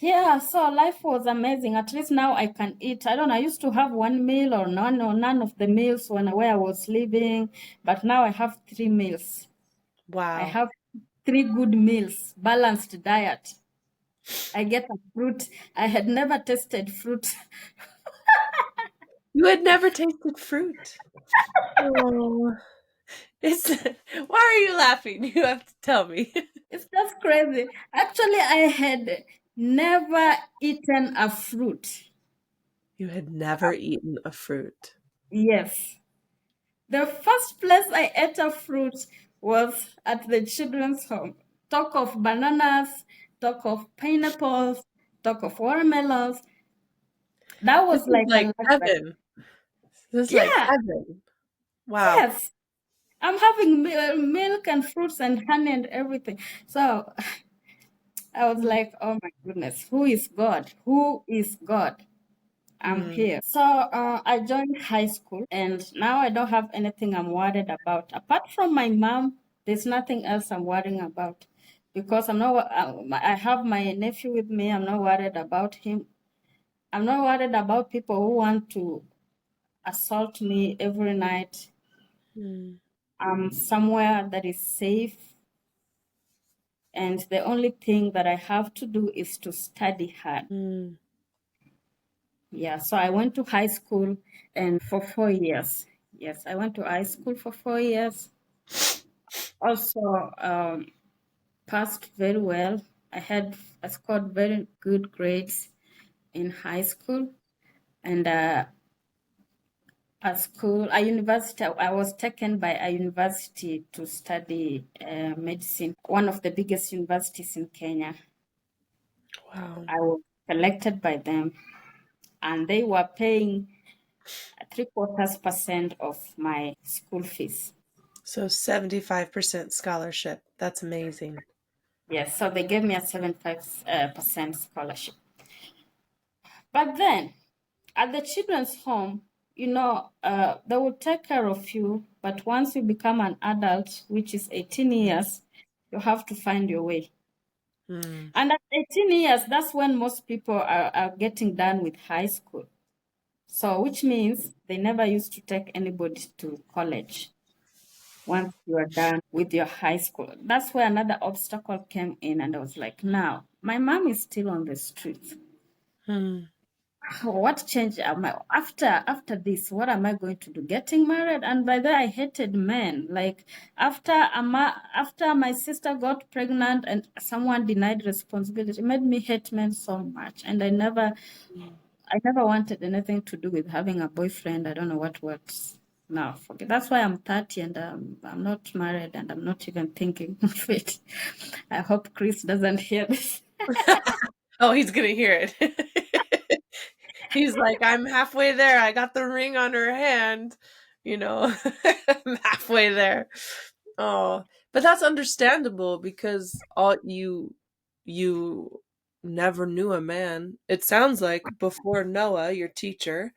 Yeah, so life was amazing. At least now I can eat. I don't know, I used to have one meal or none of the meals where I was living, but now I have 3 meals. I Wow. have 3 good meals, balanced diet. I get a fruit. I had never tasted fruit. You had never tasted fruit. Oh, it's why are you laughing? You have to tell me. It's just crazy. Actually, I had never eaten a fruit. You had never eaten a fruit. Yes. The first place I ate a fruit was at the children's home. Talk of bananas, talk of pineapples, talk of watermelons. That This was is like a like lifetime. heaven. This is like Yeah, heaven. Wow. yes. I'm having milk and fruits and honey and everything. So I was Mm, like, oh my goodness, who is God? Who is God? I'm mm, here. So I joined high school, and now I don't have anything I'm worried about. Apart from my mom, there's nothing else I'm worrying about because I have my nephew with me. I'm not worried about him. I'm not worried about people who want to assault me every night. mm, I'm somewhere that is safe, and the only thing that I have to do is to study hard. mm, Yeah, so I went to high school and for 4 years. Yes, I went to high school for 4 years. Also, passed very well. I scored very good grades in high school, and at university, I was taken by a university to study medicine, one of the biggest universities in Kenya. wow. I was selected by them, and they were paying 3/4% of my school fees. So 75% scholarship. That's amazing. Yes, so they gave me a 75% scholarship. But then at the children's home, they will take care of you. But once you become an adult, which is 18 years, you have to find your way. Mm, And at 18 years, that's when most people are getting done with high school. So, which means they never used to take anybody to college once you are done with your high school. That's where another obstacle came in. And I was like, now, my mom is still on the streets. mm. what change am I after this? What am I going to do? Getting married, and by then I hated men. Like after my sister got pregnant and someone denied responsibility, it made me hate men so much, and I never wanted anything to do with having a boyfriend. I don't know what works. No, forget. That's why I'm 30 and I'm not married and I'm not even thinking of it. I hope Chris doesn't hear this. Oh, he's gonna hear it. He's like, I'm halfway there. I got the ring on her hand. You know, I'm halfway there. Oh, but that's understandable because all you never knew a man. It sounds like before Noah, your teacher,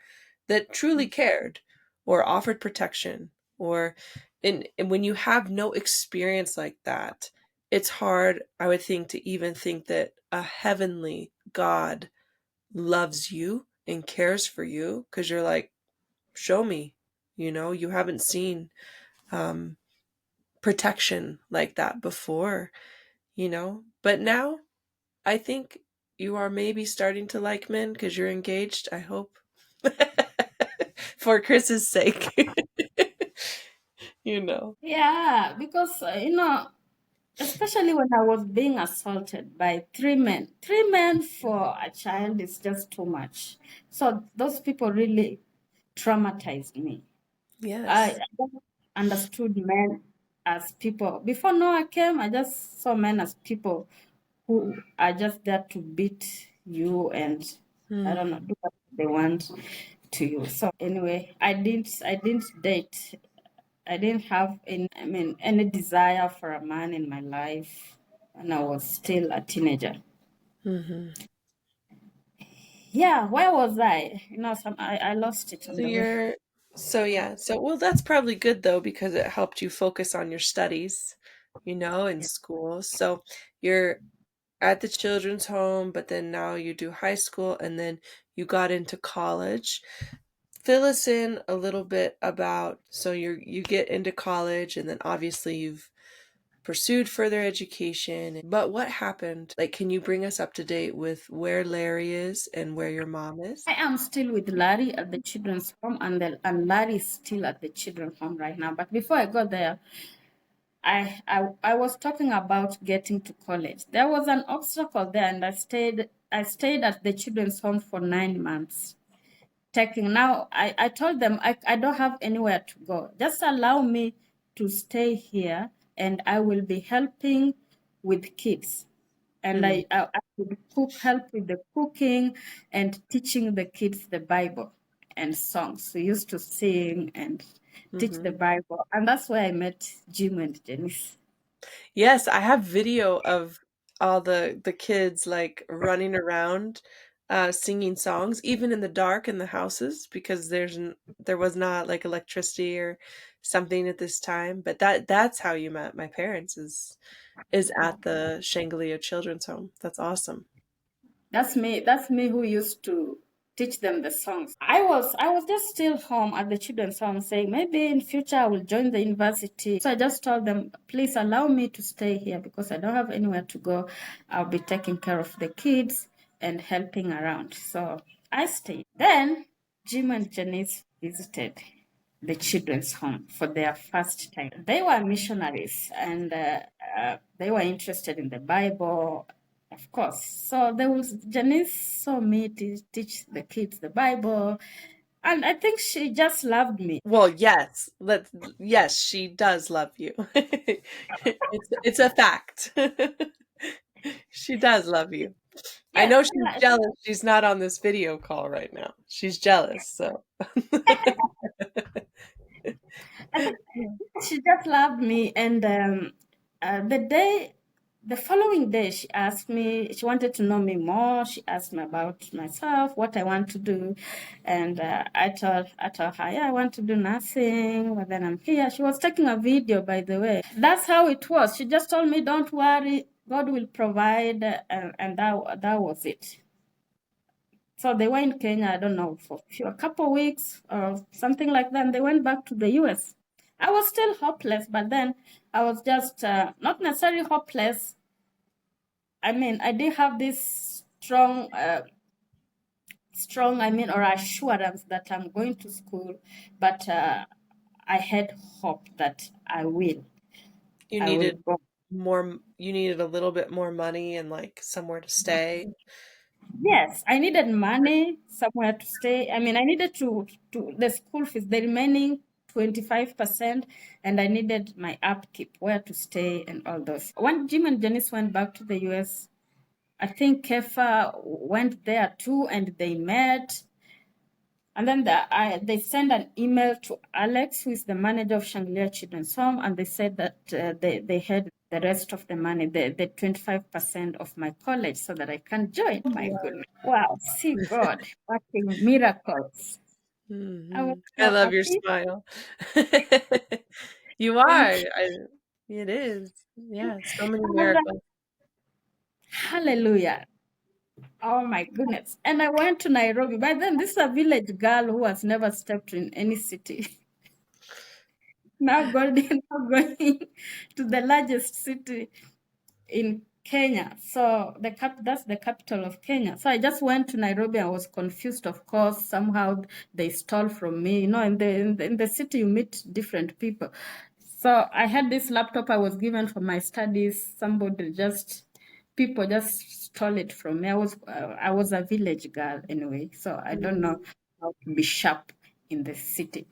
that truly cared or offered protection or and when you have no experience like that, it's hard, I would think, to even think that a heavenly God loves you and cares for you because you're like, show me, you haven't seen um protection like that before, but now I think you are maybe starting to like men because you're engaged, I hope. For Chris's sake. you know Yeah, because especially when I was being assaulted by three men for a child is just too much. So those people really traumatized me. I yes. just understood men as people. Before Noah came, I just saw men as people who are just there to beat you and I don't know, Hmm. do what they want to you. So anyway, I didn't date. I didn't have any desire for a man in my life when I was still a teenager. Hmm. Yeah, where was I? I lost it on So the way. you're so yeah. So well that's probably good though because it helped you focus on your studies, in school. So you're at the children's home, but then now you do high school and then you got into college. Fill us in a little bit about so you get into college and then obviously you've pursued further education. But what happened? Like, can you bring us up to date with where Larry is and where your mom is? I am still with Larry at the children's home, and Larry is still at the children's home right now. But before I got there, I was talking about getting to college. There was an obstacle there, and I stayed at the children's home for 9 months. Taking now, I told them I don't have anywhere to go. Just allow me to stay here, and I will be helping with kids and Mm, I would help with the cooking and teaching the kids the Bible and songs. We used to sing and teach the mhm. Bible, and that's where I met Jim and Janice. Yes, I have video of all the kids like running around singing songs even in the dark in the houses because there was not like electricity or something at this time, but that's how you met my parents is at the Shangalia Children's Home. That's awesome. That's me. That's me who used to teach them the songs. I was just still home at the children's home saying maybe in future I will join the university. So I just told them, please allow me to stay here because I don't have anywhere to go. I'll be taking care of the kids and helping around. So I stayed. Then Jim and Janice visited the children's home for their first time. They were missionaries and they were interested in the Bible, of course. So there was Janice saw me teach the kids the Bible, and I think she just loved me. Well, yes, she does love you. It's a fact. She does love you. I Yeah, know she's jealous she's not on this video call right now. She's jealous, so I think she just loved me, and the following day, she asked me. She wanted to know me more. She asked me about myself, what I want to do, and I told her, yeah, I want to do nursing. But then I'm here. She was taking a video, by the way. That's how it was. She just told me, don't worry, God will provide, and that was it. So they were in Kenya, I don't know, for a couple weeks or something like that. And they went back to the US. I was still hopeless, but then I was just not necessarily hopeless. I mean, I did have this strong strong, or assurance that I'm going to school, but I had hope that You I will needed go. you needed a little bit more money and, like, somewhere to stay? Yes, I needed money, somewhere to stay. I needed to the school fees, the remaining 25%, and I needed my upkeep, where to stay and all those. When Jim and Janice went back to the US, I think Kefa went there too, and they met. And then they sent an email to Alex, who is the manager of Shangri-La Children's Home, and they said that they had the rest of the money, the 25% of my college, so that I can join. My goodness. Wow, see God working miracles. I was I so love your happy. smile. You are. Thank you. It is. Yeah, so many I was like, miracles. hallelujah. Oh my goodness. And I went to Nairobi. By then, this is a village girl who has never stepped in any city. Now going to the largest city in Kenya. So that's the capital of Kenya. So I just went to Nairobi. I was confused, of course. Somehow they stole from me. In the city you meet different people. So I had this laptop I was given for my studies. People just stole it from me. I was a village girl anyway, so I don't know Mm, how to be sharp in the city.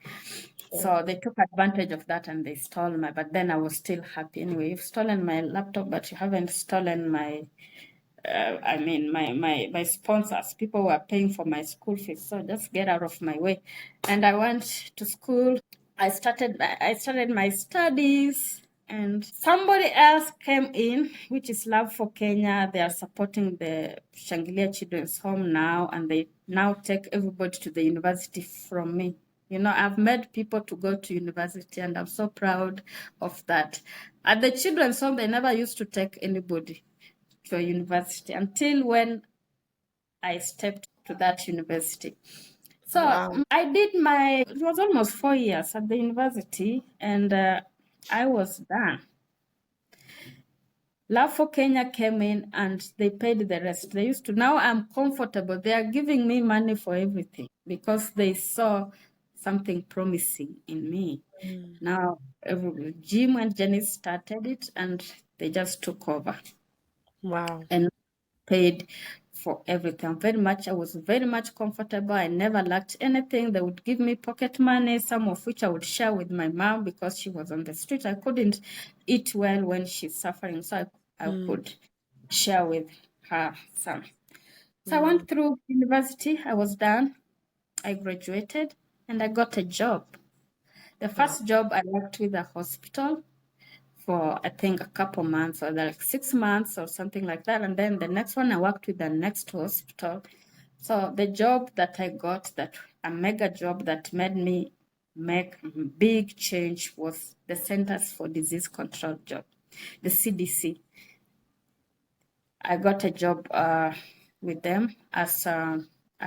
sure. So they took advantage of that and they stole but then I was still happy. Anyway, you've stolen my laptop, but you haven't stolen my sponsors. People were paying for my school fees, so just get out of my way. And I went to school. I started my studies, and somebody else came in, which is Love for Kenya. They are supporting the Shangilia Children's Home now, and they now take everybody to the university from me. I've made people to go to university, and I'm so proud of that. At the children's home, they never used to take anybody to a university until when I stepped to that university. So Wow. it was almost 4 years at the university, and I was done. Love for Kenya came in and they paid the rest. Now I'm comfortable. They are giving me money for everything because they saw something promising in me. Mm, Now, Jim and Jenny started it and they just took over wow. and paid for everything. I was very much comfortable. I never lacked anything. They would give me pocket money, some of which I would share with my mom because she was on the street. I couldn't eat well when she's suffering, so I Mm, could share with her some. So I mm, went through university. I was done. I graduated and I got a job. The wow. first job I worked with a hospital for I think a couple months or like 6 months or something like that. And then the next one I worked with the next hospital. So the job that I got, that a mega job that made me make big change, was the Centers for Disease Control job, the CDC. I got a job with them as a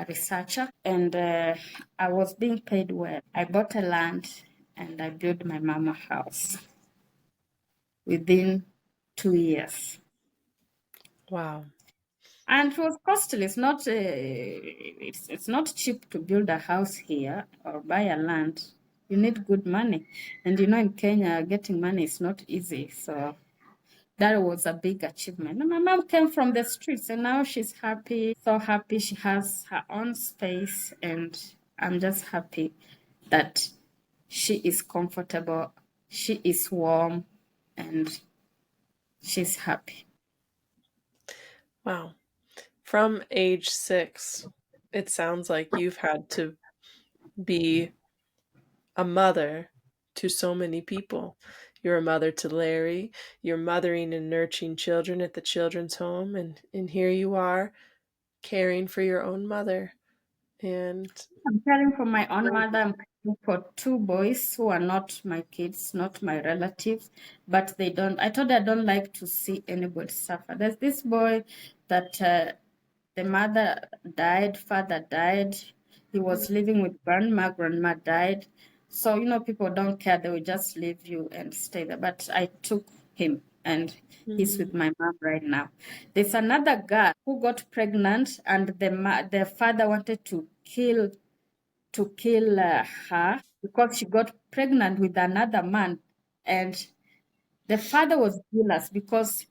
researcher, and I was being paid well. I bought a land and I built my mama house within 2 years. Wow. And it was costly. It's not cheap to build a house here or buy a land. You need good money, and in Kenya, getting money is not easy. So that was a big achievement. And my mom came from the streets, and now she's happy, so happy. She has her own space, and I'm just happy that she is comfortable, she is warm, and she's happy. Wow. From age 6, it sounds like you've had to be a mother to so many people. You're a mother to Larry, you're mothering and nurturing children at the children's home, and here you are caring for your own mother. And I'm caring for my own mother. I'm caring for two boys who are not my kids, not my relatives, but they don't. I told her I don't like to see anybody suffer. There's this boy that the mother died, father died. He was living with grandma died. So, people don't care. They will just leave you and stay there. But I took him and he's with Mm. my mom right now. There's another girl who got pregnant, and the father wanted to kill her because she got pregnant with another man, and the father was jealous because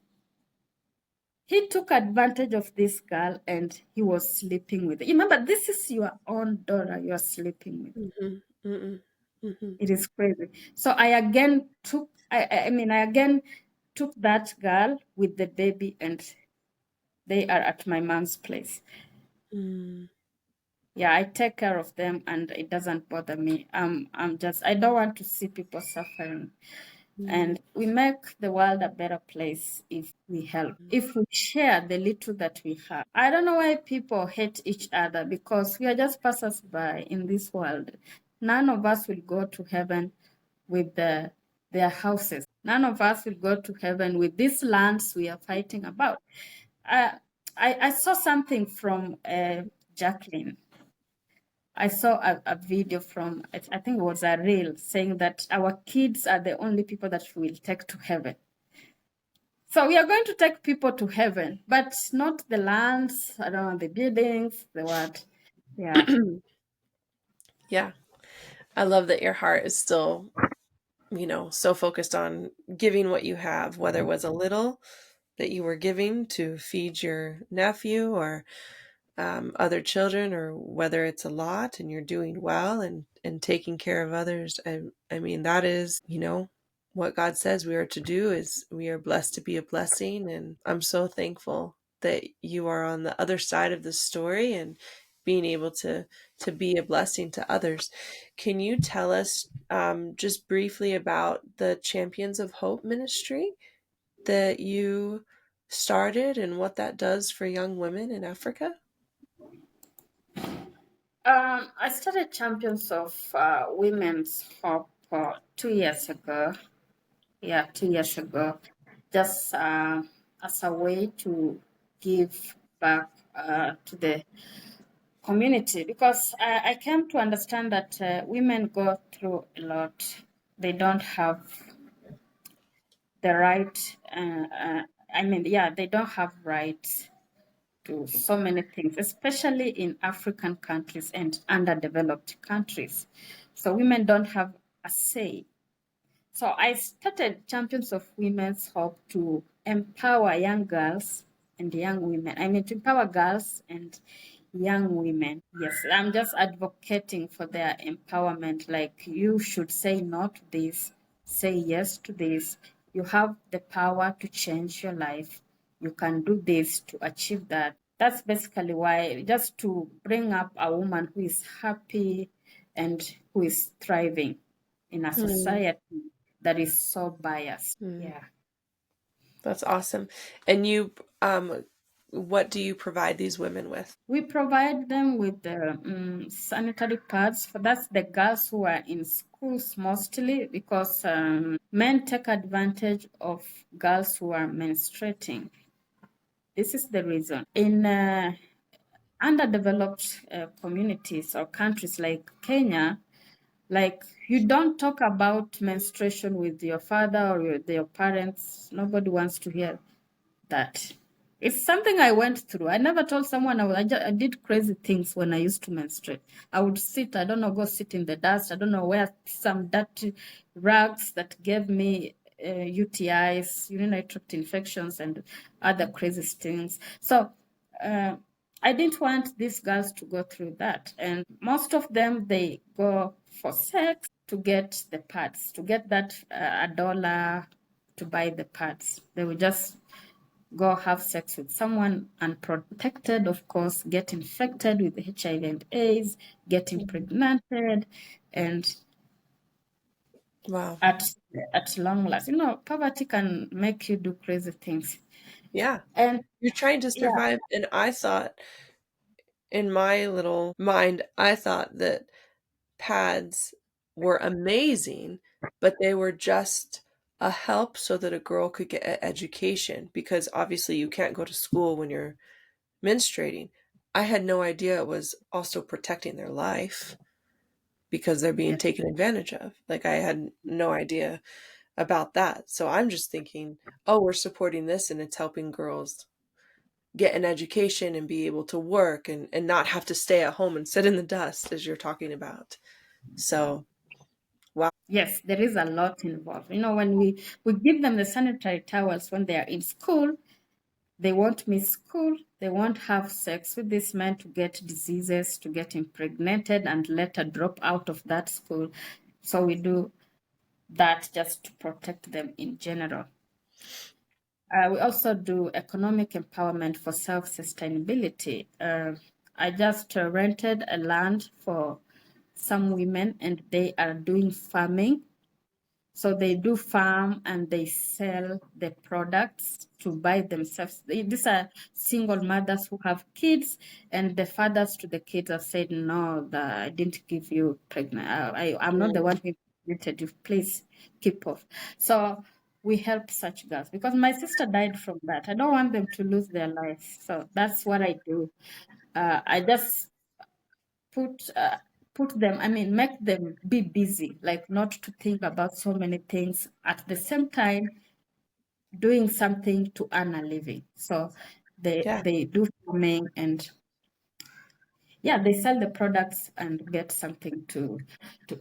he took advantage of this girl and he was sleeping with her. Remember, this is your own daughter you're sleeping with. Mhm. Mm-mm. Mhm. It is crazy. So I again took that girl with the baby, and they are at my mom's place. Mm. Yeah, I take care of them and it doesn't bother me. I don't want to see people suffering. Mm. And we make the world a better place if we help, if we share the little that we have. I don't know why people hate each other, because we are just passers by in this world. None of us will go to heaven with their houses. None of us will go to heaven with these lands we are fighting about. Uh, I saw something from Jacqueline. I saw a video from, I think it was a reel, saying that our kids are the only people that we will take to heaven. So we are going to take people to heaven, but not the lands, I don't know, the buildings, the what. Yeah. Yeah. I love that your heart is still, so focused on giving what you have, whether it was a little that you were giving to feed your nephew or other children, or whether it's a lot and you're doing well and taking care of others. I mean, that is, what God says we are to do is we are blessed to be a blessing. And I'm so thankful that you are on the other side of the story and being able to be a blessing to others. Can you tell us just briefly about the Champions of Hope ministry that you started and what that does for young women in Africa? I started Champions of Women's Hope 2 years ago. Yeah, 2 years ago, just as a way to give back to the community, because I came to understand that women go through a lot. They don't have the right, they don't have rights to so many things, especially in African countries and underdeveloped countries. So women don't have a say. So I started Champions of Women's Hope to empower young girls and young women. I mean, to empower girls and young women. Yes, I'm just advocating for their empowerment. Like, you should say no to this, say yes to this. You have the power to change your life. You can do this to achieve that. That's basically why, just to bring up a woman who is happy and who is thriving in a Mm, society that is so biased. mm, Yeah. that's awesome. And what do you provide these women with? We provide them with the sanitary pads. For that's the girls who are in schools mostly, because men take advantage of girls who are menstruating. This is the reason. In underdeveloped communities or countries like Kenya, like, you don't talk about menstruation with your father or with your parents. Nobody wants to hear that. It's something I went through. I never told someone I did crazy things when I used to menstruate. I would sit, I don't know, go sit in the dust. I don't know, wear some dirty rags that gave me UTIs, urinary tract infections, and other crazy things. So uh, I didn't want these girls to go through that. And most of them, they go for sex to get the pads, to get that $1 to buy the pads. They will just go have sex with someone unprotected, of course, get infected with HIV and AIDS, get Mhm. impregnated, and Wow. at at long last, poverty can make you do crazy things. Yeah. And You're trying to yeah, survive. And I thought, in my little mind, I thought that pads were amazing, but they were just a help so that a girl could get an education, because obviously you can't go to school when you're menstruating. I had no idea it was also protecting their life because they're being yeah, taken advantage of. Like, I had no idea. about that. So I'm just thinking, oh, we're supporting this and it's helping girls get an education and be able to work and not have to stay at home and sit in the dust as you're talking about. So, wow. Yes, there is a lot involved. When we give them the sanitary towels when they are in school, they won't miss school. They won't have sex with these men to get diseases, to get impregnated, and later drop out of that school. So we do that just to protect them in general. We also do economic empowerment for self-sustainability. I just rented a land for some women, and they are doing farming. So they do farm and they sell the products to buy themselves. These are single mothers who have kids, and the fathers to the kids have said, "No, I didn't give you pregnant. I'm not the Mm, one who impregnated you. Please keep off." So we help such girls because my sister died from that. I don't want them to lose their life. So that's what I do. I just put uh, put them, I mean, make them be busy, like not to think about so many things at the same time, doing something to earn a living. So they yeah. they do farming, and yeah, they sell the products and get something to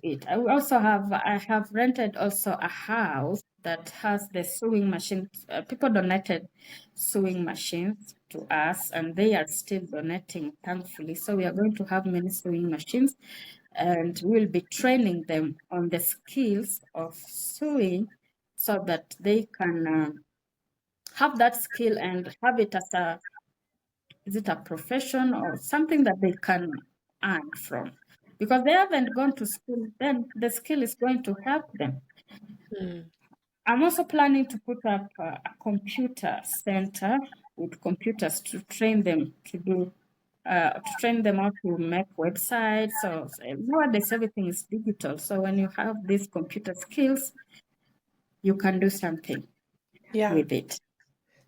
eat. I have rented also a house that has the sewing machine. People donated sewing machines to us, and they are still donating, thankfully. So we are going to have many sewing machines, and we'll be training them on the skills of sewing so that they can have that skill and have it as a, is it a profession or something that they can earn from? Because they haven't gone to school, then the skill is going to help them. Mm, I'm also planning to put up a computer center with computers to train them to train them how to make websites. So nowadays everything is digital. So when you have these computer skills, you can do something yeah. with it.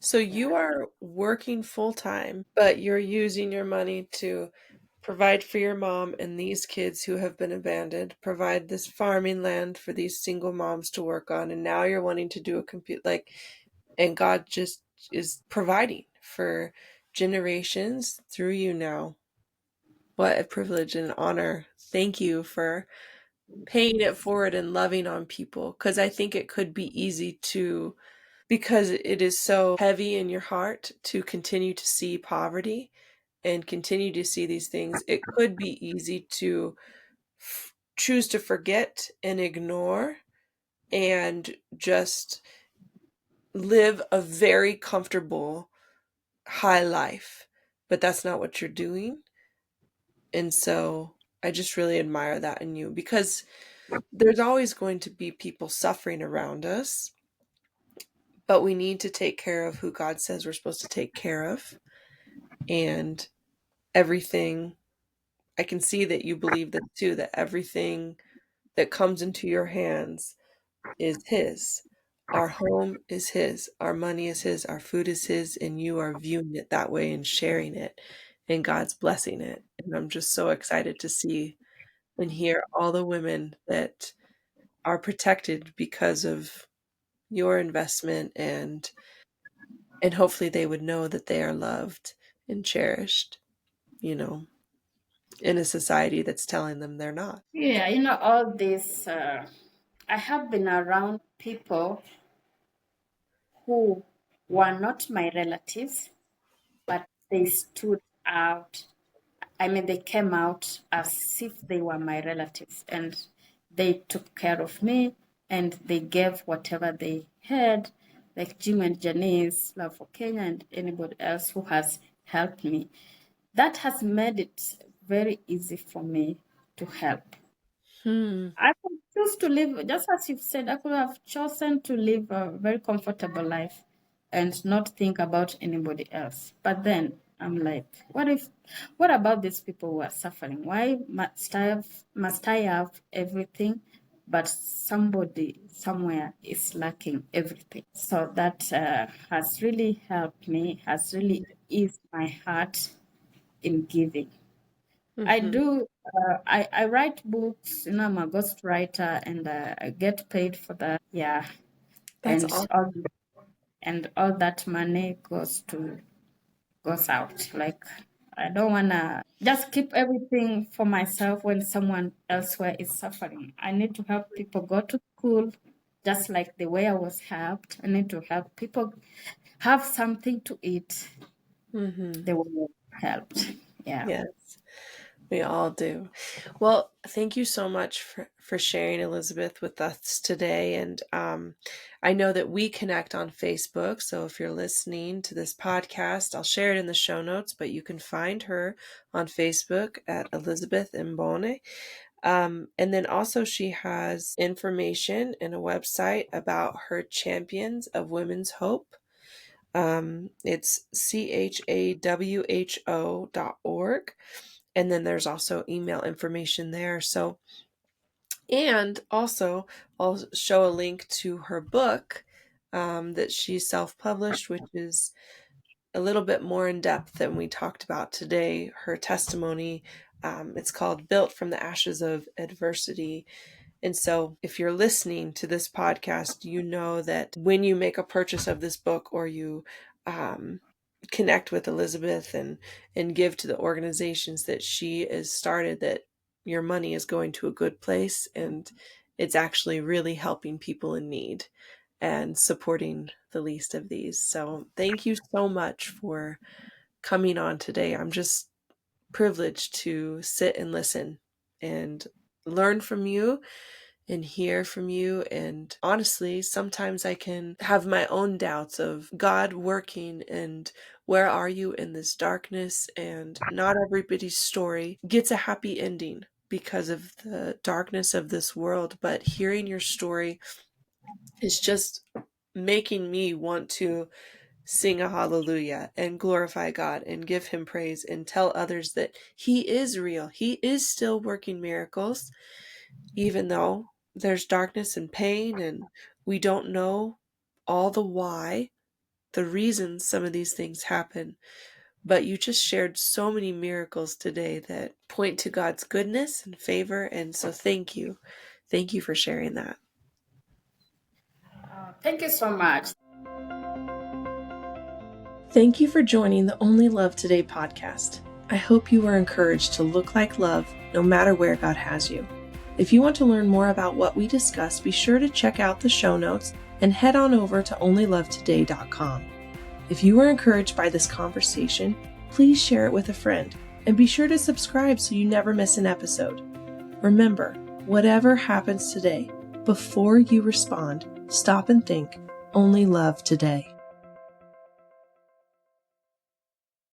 So you are working full time, but you're using your money to provide for your mom and these kids who have been abandoned, provide this farming land for these single moms to work on, and now you're wanting to do a compute like, and God just is providing for generations through you now. What a privilege and honor. Thank you for paying it forward and loving on people because I think it could be easy to, because it is so heavy in your heart to continue to see poverty and continue to see these things. It could be easy to choose to forget and ignore and just live a very comfortable high life. But that's not what you're doing. And so I just really admire that in you because there's always going to be people suffering around us, but we need to take care of who God says we're supposed to take care of. And everything, I can see that you believe that too, that everything that comes into your hands is His. Our home is His, our money is His, our food is His, and you are viewing it that way and sharing it, and God's blessing it. And I'm just so excited to see and hear all the women that are protected because of your investment and hopefully they would know that they are loved and cherished, you know, in a society that's telling them they're not. Yeah, all this, I have been around people who were not my relatives, but they stood out. I mean, they came out as if they were my relatives, and they took care of me, and they gave whatever they had, like Jim and Janice, Love for Kenya, and anybody else who has helped me. That has made it very easy for me to help. Hmm. I could choose to live, just as you've said, I could have chosen to live a very comfortable life and not think about anybody else. But then I'm like, what about these people who are suffering? Why must I have everything, but somebody somewhere is lacking everything? So that has really helped me, has really eased my heart in giving. I Mm-hmm. do. I write books. I'm a ghostwriter, and I get paid for that. Yeah. That's and awesome. all that money goes out. Like, I don't wanna just keep everything for myself when someone elsewhere is suffering. I need to help people go to school, just like the way I was helped. I need to help people have something to eat Mm-hmm. the way I was helped. Yeah. Yes, we all do. Well, thank you so much for sharing, Elizabeth, with us today. And I know that we connect on Facebook. So if you're listening to this podcast, I'll share it in the show notes, but you can find her on Facebook at Elizabeth Mmbone. And then also, she has information and a website about her Champions of Women's Hope. It's chawho.org. And then there's also email information there. So, and also, I'll show a link to her book that she self-published, which is a little bit more in depth than we talked about today. Her testimony, it's called Built from the Ashes of Adversity. And so, if you're listening to this podcast, you know that when you make a purchase of this book, or you connect with Elizabeth and give to the organizations that she has started, that your money is going to a good place, and it's actually really helping people in need and supporting the least of these. So thank you so much for coming on today. I'm just privileged to sit and listen and learn from you and hear from you. And honestly, sometimes I can have my own doubts of God working, and where are you in this darkness? And not everybody's story gets a happy ending because of the darkness of this world. But hearing your story is just making me want to sing a hallelujah and glorify God and give him praise and tell others that he is real. He is still working miracles, even though there's darkness and pain, and we don't know all the why, the reasons some of these things happen. But you just shared so many miracles today that point to God's goodness and favor. And so thank you. Thank you for sharing that. Thank you so much. Thank you for joining the Only Love Today podcast. I hope you were encouraged to look like love no matter where God has you. If you want to learn more about what we discussed, be sure to check out the show notes and head on over to onlylovetoday.com. If you were encouraged by this conversation, please share it with a friend, and be sure to subscribe so you never miss an episode. Remember, whatever happens today, before you respond, stop and think, only love today.